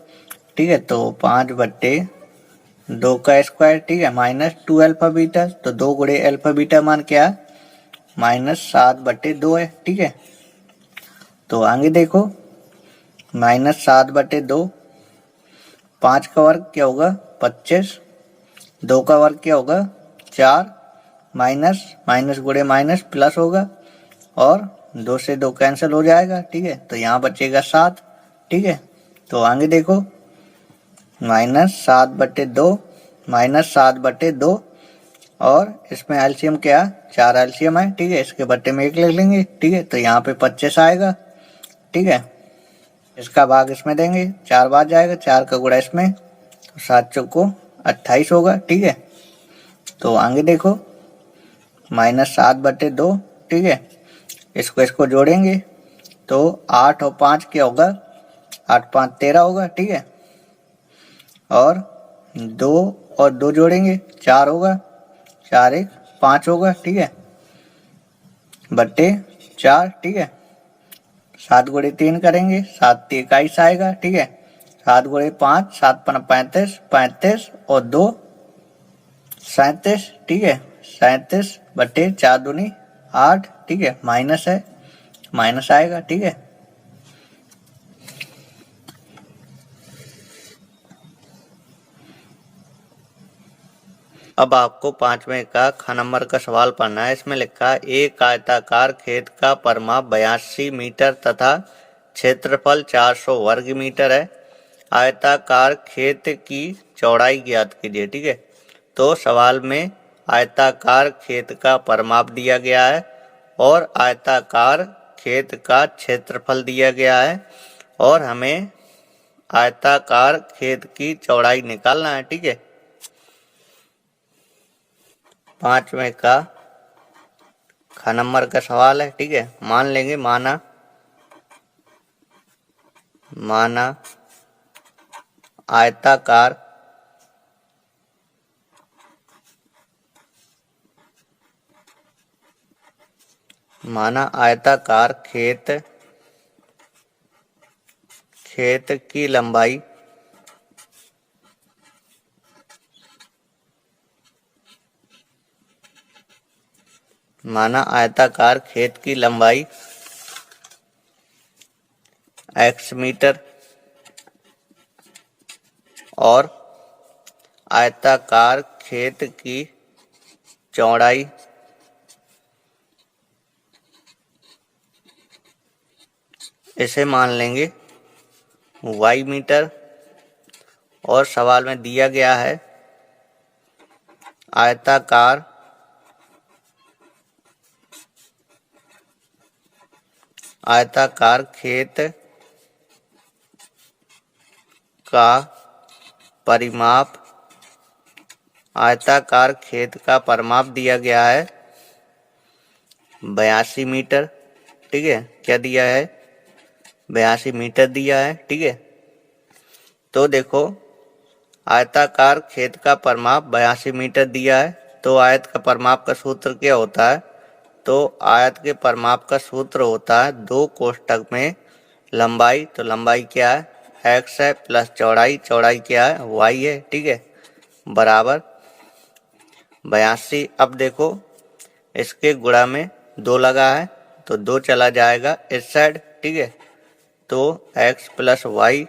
ठीक है, तो 5/2 का स्क्वायर, ठीक है, -2 अल्फा बीटा, तो 2 गुणे अल्फा बीटा मान क्या -7/2 है, ठीक है। तो आगे देखो -7/2, 5 का वर्ग क्या होगा 25, 2 का वर्ग क्या होगा 4, माइनस माइनस गुणे माइनस प्लस होगा, और 2 से 2 कैंसिल हो जाएगा, ठीक है, तो यहाँ बचेगा 7, ठीक है। तो आगे देखो -7/2, -7/2, और इसमें एलसीएम क्या 4 एलसीएम है, ठीक है, इसके बट्टे में 1 लिख लेंगे, ठीक है, तो यहाँ पे 25 आएगा, ठीक है। इसका भाग इसमें देंगे, 4 बार जाएगा, 4 का गुणा इसमें, तो 7 चौको 28 होगा, ठीक है। तो आगे देखो -7/2, ठीक है, इसको जोड़ेंगे तो 8 और 5 क्या होगा 8 5 13 होगा, ठीक है, और 2 और 2 जोड़ेंगे 4 होगा, 4 1 5 होगा, ठीक है, बट्टे 4, ठीक है। 7 गुणे 3 करेंगे, 7 3 21 आएगा, ठीक है, 7 गुणे 5, 7 5 35, 35 और 2 37, ठीक है, 37 बट्टे 4 दूनी 8, ठीक है, माइनस है, माइनस आएगा, ठीक है। अब आपको 5वें का ख नंबर का सवाल पढ़ना है। इसमें लिखा है एक आयताकार खेत का परिमाप 82 मीटर तथा क्षेत्रफल 400 वर्ग मीटर है। आयताकार खेत की चौड़ाई ज्ञात कीजिए, ठीक है। तो सवाल में आयताकार खेत का परिमाप दिया गया है और आयताकार खेत का क्षेत्रफल दिया गया है, और हमें आयताकार खेत की चौड़ाई निकालना है, ठीक है। 5वें का ख नंबर का सवाल है, ठीक है। मान लेंगे माना आयताकार खेत की लंबाई x मीटर और आयताकार खेत की चौड़ाई इसे मान लेंगे y मीटर, और सवाल में दिया गया है आयताकार खेत का परिमाप दिया गया है 82 मीटर, ठीक है। क्या दिया है 82 मीटर दिया है, ठीक है। तो देखो आयताकार खेत का परिमाप 82 मीटर दिया है, तो आयत का परिमाप का सूत्र क्या होता है, तो आयत के परिमाप का सूत्र होता है 2 कोष्ठक में लंबाई, तो लंबाई क्या है x है, प्लस चौड़ाई क्या है y है, ठीक है, बराबर 82। अब देखो इसके गुणा में 2 लगा है, तो 2 चला जाएगा इस साइड, ठीक है, तो x प्लस y,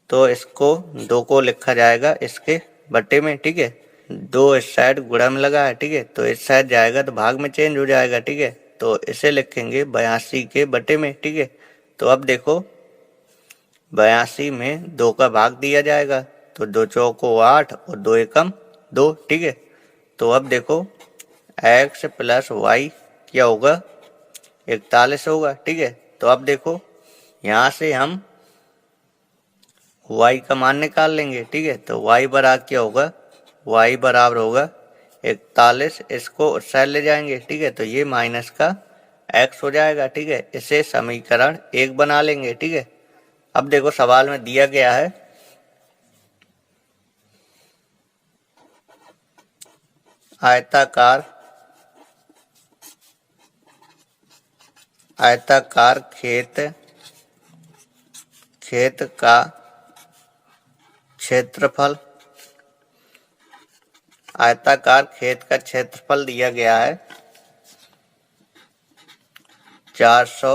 तो इसको 2 को लिखा जाएगा इसके बट्टे में, ठीक है। 2 इस साइड गुणा में लगा है, ठीक है, तो इस साइड जाएगा तो भाग में चेंज हो जाएगा, ठीक है, तो इसे लिखेंगे 82 के बट्टे में, ठीक है। तो अब देखो 82 में 2 का भाग दिया जाएगा, तो 2 चौको 8 और 2 एकम 2, ठीक है। तो अब देखो x प्लस y क्या होगा 41 होगा, ठीक है। तो अब देखो यहाँ से हम y का मान निकाल लेंगे, ठीक है, तो y बराबर क्या होगा y बराबर होगा 41, इसको उस साइड ले जाएंगे, ठीक है, तो ये माइनस का x हो जाएगा, ठीक है। इसे समीकरण 1 बना लेंगे, ठीक है। अब देखो सवाल में दिया गया है आयताकार खेत का क्षेत्रफल, आयताकार खेत का क्षेत्रफल दिया गया है 400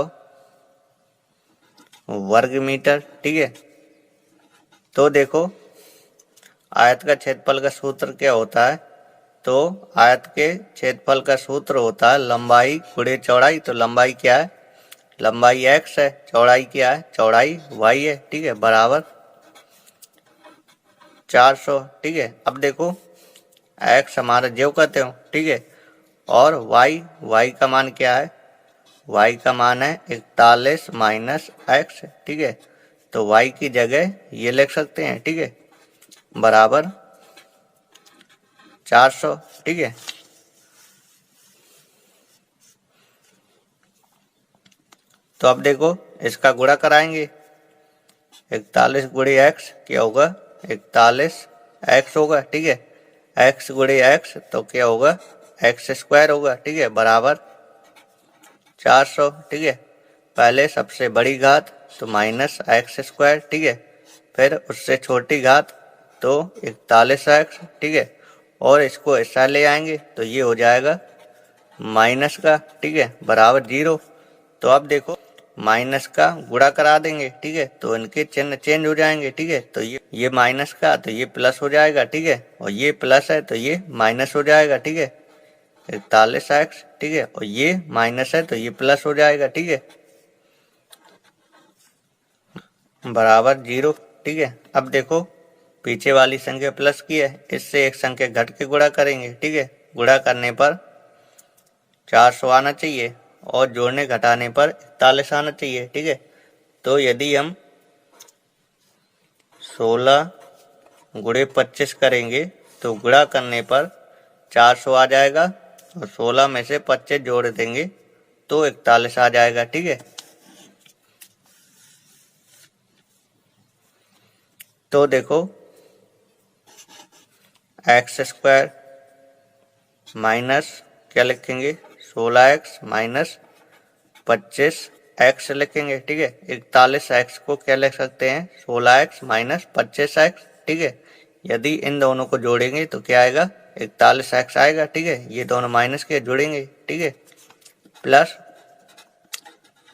वर्ग मीटर। ठीक है, तो देखो आयत का क्षेत्रफल का सूत्र क्या होता है, तो आयत के क्षेत्रफल का सूत्र होता है लंबाई गुणे चौड़ाई। तो लंबाई क्या है, लंबाई x है, चौड़ाई क्या है, चौड़ाई y है। ठीक है, बराबर 400। ठीक है, अब देखो x हमारा जो कहते हो, ठीक है, और y का मान क्या है, y का मान है 41 माइनस x। ठीक है, तो y की जगह ये लिख सकते हैं। ठीक है, बराबर 400। ठीक है, तो अब देखो इसका गुणा कराएंगे, 41 गुणे x क्या होगा, 41 x होगा। ठीक है, x गुणे x तो क्या होगा, x स्क्वायर होगा। ठीक है, बराबर 400। ठीक है, पहले सबसे बड़ी घात तो माइनस x स्क्वायर। ठीक है, फिर उससे छोटी घात तो 41x। ठीक है, और इसको ऐसा ले आएंगे तो ये हो जाएगा माइनस का। ठीक है, बराबर 0। तो अब देखो माइनस का गुणा करा देंगे। ठीक है, तो इनके चिन्ह चेंज हो जाएंगे। ठीक है, तो ये माइनस का तो ये प्लस हो जाएगा। ठीक है, और ये प्लस है तो ये माइनस हो जाएगा। ठीक है, 41x। ठीक है, और ये माइनस है तो ये प्लस हो जाएगा। ठीक है, बराबर 0। ठीक है, अब देखो पीछे वाली संख्या प्लस की है, इससे एक संख्या घट के गुणा करेंगे। ठीक है, गुणा करने पर 400 आना चाहिए और जोड़ने घटाने पर 41 आना चाहिए। ठीक है, तो यदि हम 16 गुणे 25 करेंगे तो गुणा करने पर 400 आ जाएगा और 16 में से 25 जोड़ देंगे तो 41 आ जाएगा। ठीक है, तो देखो x स्क्वायर माइनस क्या लिखेंगे, 16x माइनस 25x लिखेंगे। ठीक है, 41x को क्या लिख सकते हैं, 16x माइनस 25x। ठीक है, यदि इन दोनों को जोड़ेंगे तो क्या आएगा, 41x आएगा। ठीक है, ये दोनों माइनस के जोड़ेंगे। ठीक है, प्लस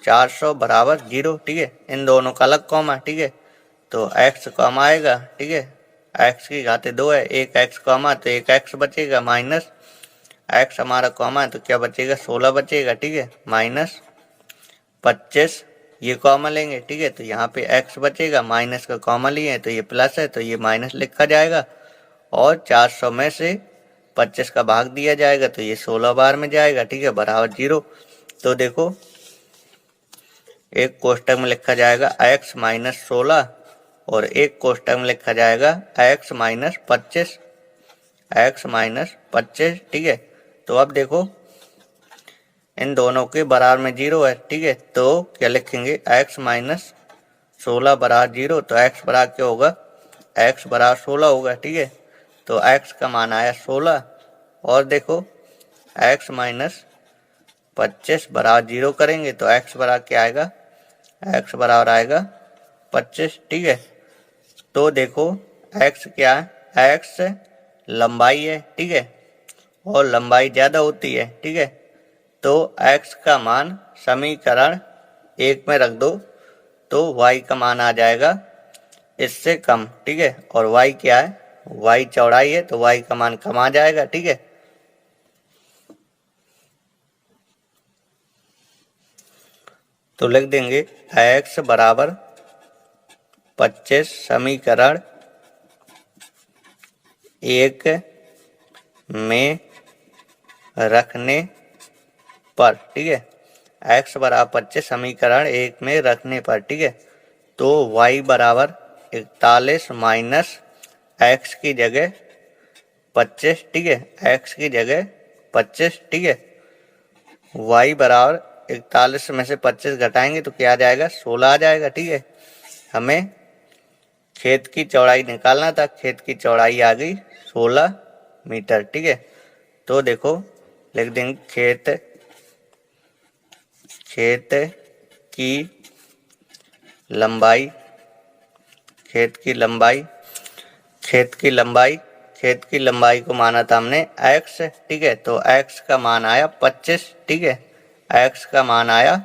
400 बराबर 0। ठीक है, इन दोनों का अलग कॉमा। ठीक है, तो x कॉमा आएगा। ठीक है, x की घाते 2 है, एक x कॉमा तो एक x बचेगा, माइनस x हमारा कॉमा है तो क्या बचेगा, 16 बचेगा। ठीक है, माइनस 25 ये कॉमन लेंगे। ठीक है, तो यहाँ पे x बचेगा, माइनस का कॉमन लिए तो ये प्लस है तो ये माइनस लिखा जाएगा और 400 में से 25 का भाग दिया जाएगा तो ये 16 बार में जाएगा। ठीक है, बराबर 0। तो देखो एक कोष्टक में लिखा जाएगा x माइनस 16 और एक कोष्टक में लिखा जाएगा x माइनस 25, x माइनस 25। ठीक है, तो अब देखो इन दोनों के बराबर में 0 है। ठीक है, तो क्या लिखेंगे, x माइनस 16 बराबर 0, तो x बराबर क्या होगा, x बराबर 16 होगा। ठीक है, तो x का मान आया 16 और देखो x माइनस 25 बराबर 0 करेंगे तो x बराबर क्या आएगा, x बराबर आएगा 25। ठीक है, तो देखो x क्या है, x लंबाई है। ठीक है, और लंबाई ज्यादा होती है। ठीक है, तो x का मान समीकरण 1 में रख दो तो y का मान आ जाएगा इससे कम। ठीक है, और y क्या है, y चौड़ाई है तो y का मान कम आ जाएगा। ठीक है, तो लिख देंगे x बराबर 25 समीकरण 1 में रखने पर। ठीक है, x बराबर 25 समीकरण 1 में रखने पर। ठीक है, तो y बराबर 41 माइनस x की जगह 25। ठीक है, x की जगह 25। ठीक है, y बराबर 41 में से 25 घटाएंगे तो क्या आ जाएगा, 16 आ जाएगा। ठीक है, हमें खेत की चौड़ाई निकालना था, खेत की चौड़ाई आ गई 16 मीटर। ठीक है, तो देखो लिख देंगे खेत की लंबाई, खेत की लंबाई, खेत की लंबाई, खेत की लंबाई को माना था हमने x, ठीक है। तो x का मान आया 25, ठीक है। x का मान आया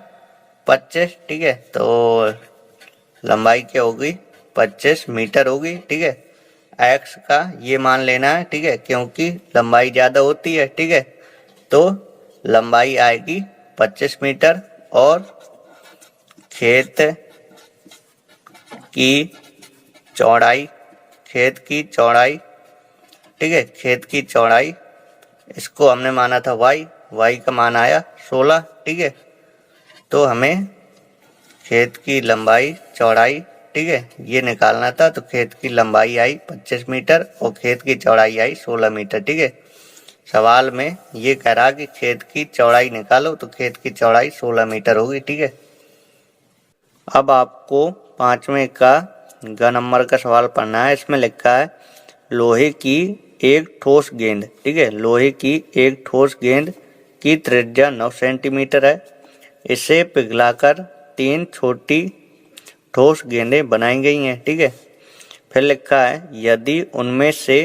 25, ठीक है। तो लंबाई क्या होगी 25 मीटर होगी, ठीक है। x का ये मान लेना है, ठीक है, क्योंकि लंबाई ज़्यादा होती है, ठीक है। तो लंबाई आएगी 25 मीटर और खेत की चौड़ाई, खेत की चौड़ाई, ठीक है, खेत की चौड़ाई, इसको हमने माना था y का मान आया 16, ठीक है। तो हमें खेत की लंबाई चौड़ाई, ठीक है, ये निकालना था। तो खेत की लंबाई आई 25 मीटर और खेत की चौड़ाई आई 16 मीटर, ठीक है। सवाल में ये कह रहा कि खेत की चौड़ाई निकालो, तो खेत की चौड़ाई 16 मीटर होगी, ठीक है। अब आपको 5वें का ग नंबर का सवाल पढ़ना है। इसमें लिखा है लोहे की एक ठोस गेंद, ठीक है, लोहे की एक ठोस गेंद की त्रिज्या 9 सेंटीमीटर है। इसे पिघलाकर 3 छोटी ठोस गेंदें बनाई गई हैं, ठीक है। फिर लिखा है यदि उनमें से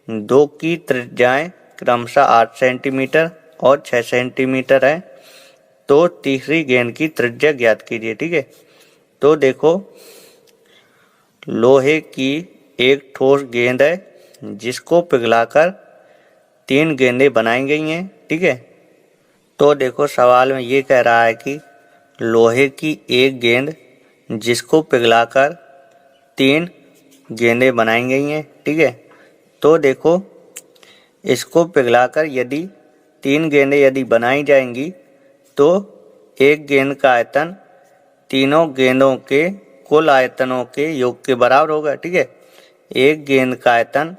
2 की त्रिज्याएं क्रमशः 8 सेंटीमीटर और 6 सेंटीमीटर है तो तीसरी गेंद की त्रिज्या ज्ञात कीजिए, ठीक है। तो देखो लोहे की एक ठोस गेंद है जिसको पिघलाकर 3 गेंदें बनाई गई हैं, ठीक है। तो देखो सवाल में ये कह रहा है कि लोहे की एक गेंद जिसको पिघलाकर 3 गेंदें बनाई गई हैं, ठीक है। तो देखो इसको पिघलाकर यदि 3 गेंदें यदि बनाई जाएंगी तो एक गेंद का आयतन तीनों गेंदों के कुल आयतनों के योग के बराबर होगा, ठीक है। एक गेंद का आयतन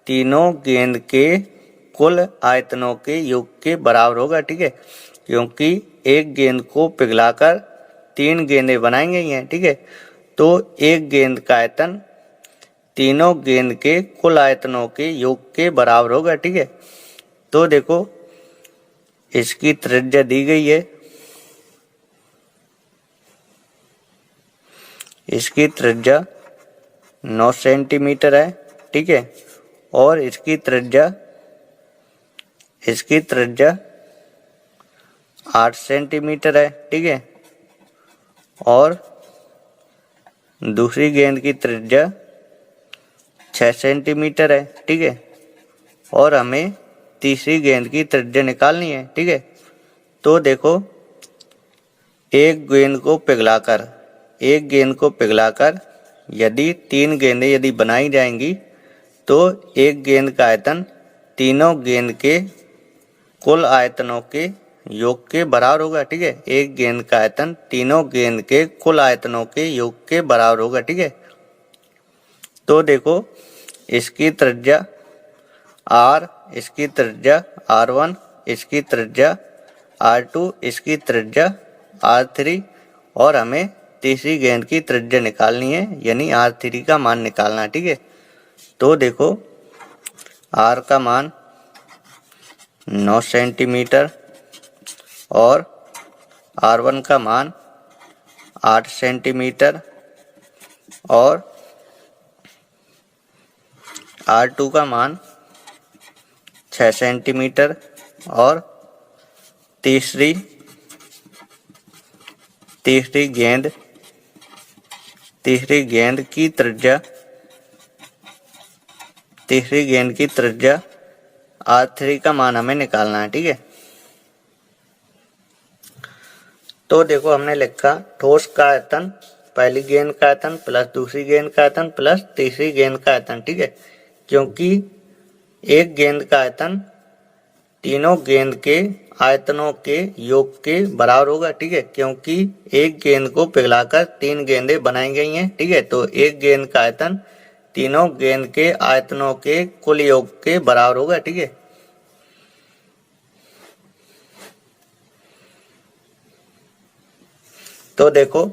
तीनों गेंद के कुल आयतनों के योग के बराबर होगा, ठीक है, क्योंकि एक गेंद को पिघलाकर 3 गेंदें बनाई गई हैं, ठीक है। तो एक गेंद का आयतन तीनों गेंद के कुल आयतनों के योग के बराबर होगा, ठीक है। तो देखो इसकी त्रिज्या दी गई है, इसकी त्रिज्या 9 सेंटीमीटर है, ठीक है, और इसकी त्रिज्या 8 सेंटीमीटर है, ठीक है, और दूसरी गेंद की त्रिज्या 6 सेंटीमीटर है, ठीक है, और हमें तीसरी गेंद की त्रिज्या निकालनी है, ठीक है। तो देखो एक गेंद को पिघलाकर यदि 3 गेंदें यदि बनाई जाएंगी तो एक गेंद का आयतन तीनों गेंद के कुल आयतनों के योग के बराबर होगा, ठीक है। एक गेंद का आयतन तीनों गेंद के कुल आयतनों के योग के बराबर होगा, ठीक है। तो देखो इसकी त्रिज्या r, इसकी त्रिज्या r1, इसकी त्रिज्या r2, इसकी त्रिज्या r3 और हमें तीसरी गेंद की त्रिज्या निकालनी है, यानी r3 का मान निकालना है, ठीक है। तो देखो r का मान 9 सेंटीमीटर और r1 का मान 8 सेंटीमीटर और r2 का मान 6 सेंटीमीटर और तीसरी गेंद की त्रिज्या r3 का मान हमें निकालना है, ठीक है। तो देखो हमने लिखा ठोस का आयतन पहली गेंद का आयतन प्लस दूसरी गेंद का आयतन प्लस तीसरी गेंद का आयतन, ठीक है, क्योंकि एक गेंद का आयतन तीनों गेंद के आयतनों के योग के बराबर होगा, ठीक है, क्योंकि एक गेंद को पिघलाकर 3 गेंदें बनाई गई हैं, ठीक है। तो एक गेंद का आयतन तीनों गेंद के आयतनों के कुल योग के बराबर होगा, ठीक है। तो देखो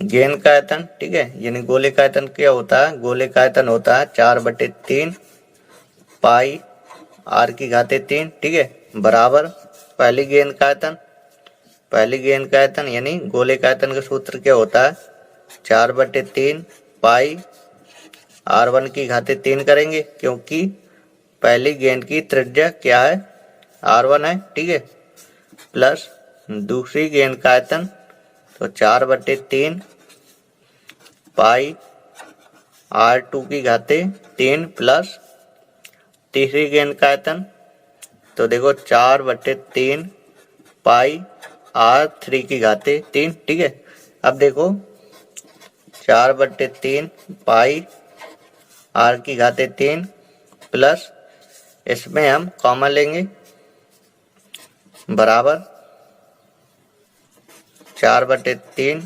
गेंद का आयतन, ठीक है, यानी गोले का आयतन क्या होता है, गोले का आयतन होता है 4/3 पाई r की घाते 3, ठीक है, बराबर पहली गेंद का आयतन यानी गोले का आयतन का सूत्र क्या होता है, 4/3 पाई r1 की घाते 3 करेंगे, क्योंकि पहली गेंद की त्रिज्या क्या है, r1 है, ठीक है, प्लस दूसरी गेंद का आयतन तो 4/3 पाई r2 की घाते 3 प्लस तीसरी गेंद का आयतन तो देखो 4/3 पाई r3 की घाते 3, ठीक है। अब देखो 4/3 पाई r की घाते 3 प्लस इसमें हम कॉमन लेंगे बराबर 4/3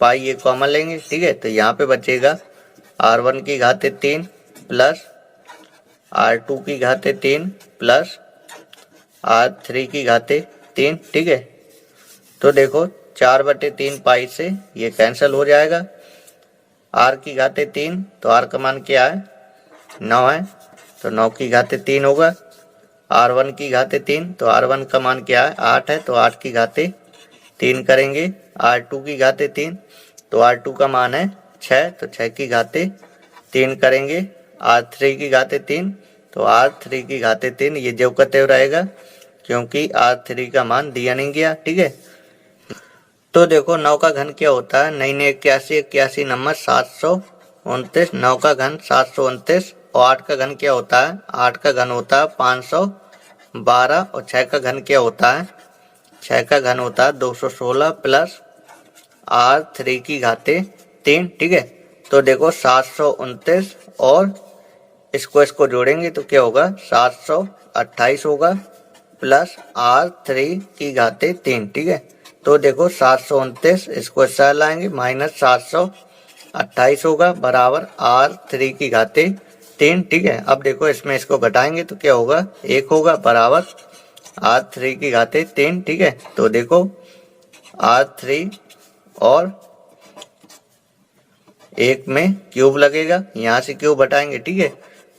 पाई ये कॉमन लेंगे, ठीक है, तो यहाँ पे बचेगा r1 की घाते 3 प्लस r2 की घाते 3 प्लस r3 की घाते 3, ठीक है। तो देखो 4/3 पाई से ये कैंसिल हो जाएगा, r की घाते 3 तो r का मान क्या है, 9 है, तो 9 की घाते 3 होगा, r1 की घाते 3 तो r1 का मान क्या है, 8 है, तो 8 की घाते 3 करेंगे, r2 की घाते 3 तो r2 का मान है 6, तो 6 की घाते 3 करेंगे, r3 की घाते 3 तो r3 की घाते 3 ये जो कते रहेगा, क्योंकि r3 का मान दिया नहीं गया, ठीक है। तो देखो 9 का घन क्या होता है, 9 81 81 नंबर 729, 9 का घन 729, और 8 का घन क्या होता है, 8 का घन होता है 512, और 6 का घन क्या होता है, 6 का घन होता है 216 प्लस r3 की घाते 3, ठीक है। तो देखो 729 और इसको जोड़ेंगे तो क्या होगा, 728 होगा प्लस r3 की घाते 3, ठीक है। तो देखो 729 इसको इस साइड लाएंगे माइनस 728 होगा बराबर r3 की घाते 3, ठीक है। अब देखो इसमें इसको घटाएंगे तो क्या होगा, 1 होगा बराबर r3 की घाते 3, ठीक है। तो देखो r3 और 1 में क्यूब लगेगा, यहाँ से क्यूब हटाएंगे, ठीक है।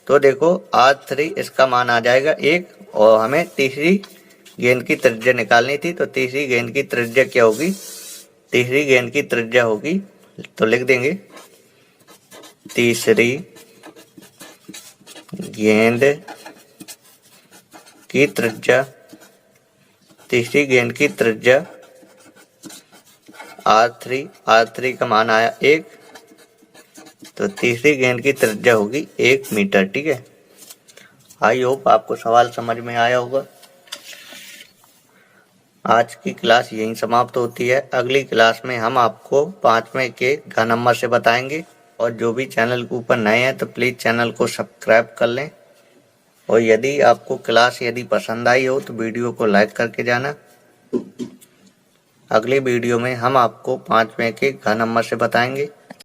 तो देखो r3 इसका मान आ जाएगा 1, और हमें तीसरी गेंद की त्रिज्या निकालनी थी, तो तीसरी गेंद की त्रिज्या क्या होगी, तीसरी गेंद की त्रिज्या होगी, तो लिख देंगे तीसरी गेंद की त्रिज्या, तीसरी गेंद की त्रिज्या r3 का मान आया 1, तो तीसरी गेंद की त्रिज्या होगी 1 मीटर, ठीक है। आई होप आपको सवाल समझ में आया होगा। आज की क्लास यहीं समाप्त होती है। अगली क्लास में हम आपको 5वें के घन नंबर से बताएंगे, और जो भी चैनल के ऊपर नए हैं तो प्लीज़ चैनल को सब्सक्राइब कर लें, और यदि आपको क्लास पसंद आई हो तो वीडियो को लाइक करके जाना। अगली वीडियो में हम आपको 5वें के घन नंबर से बताएंगे।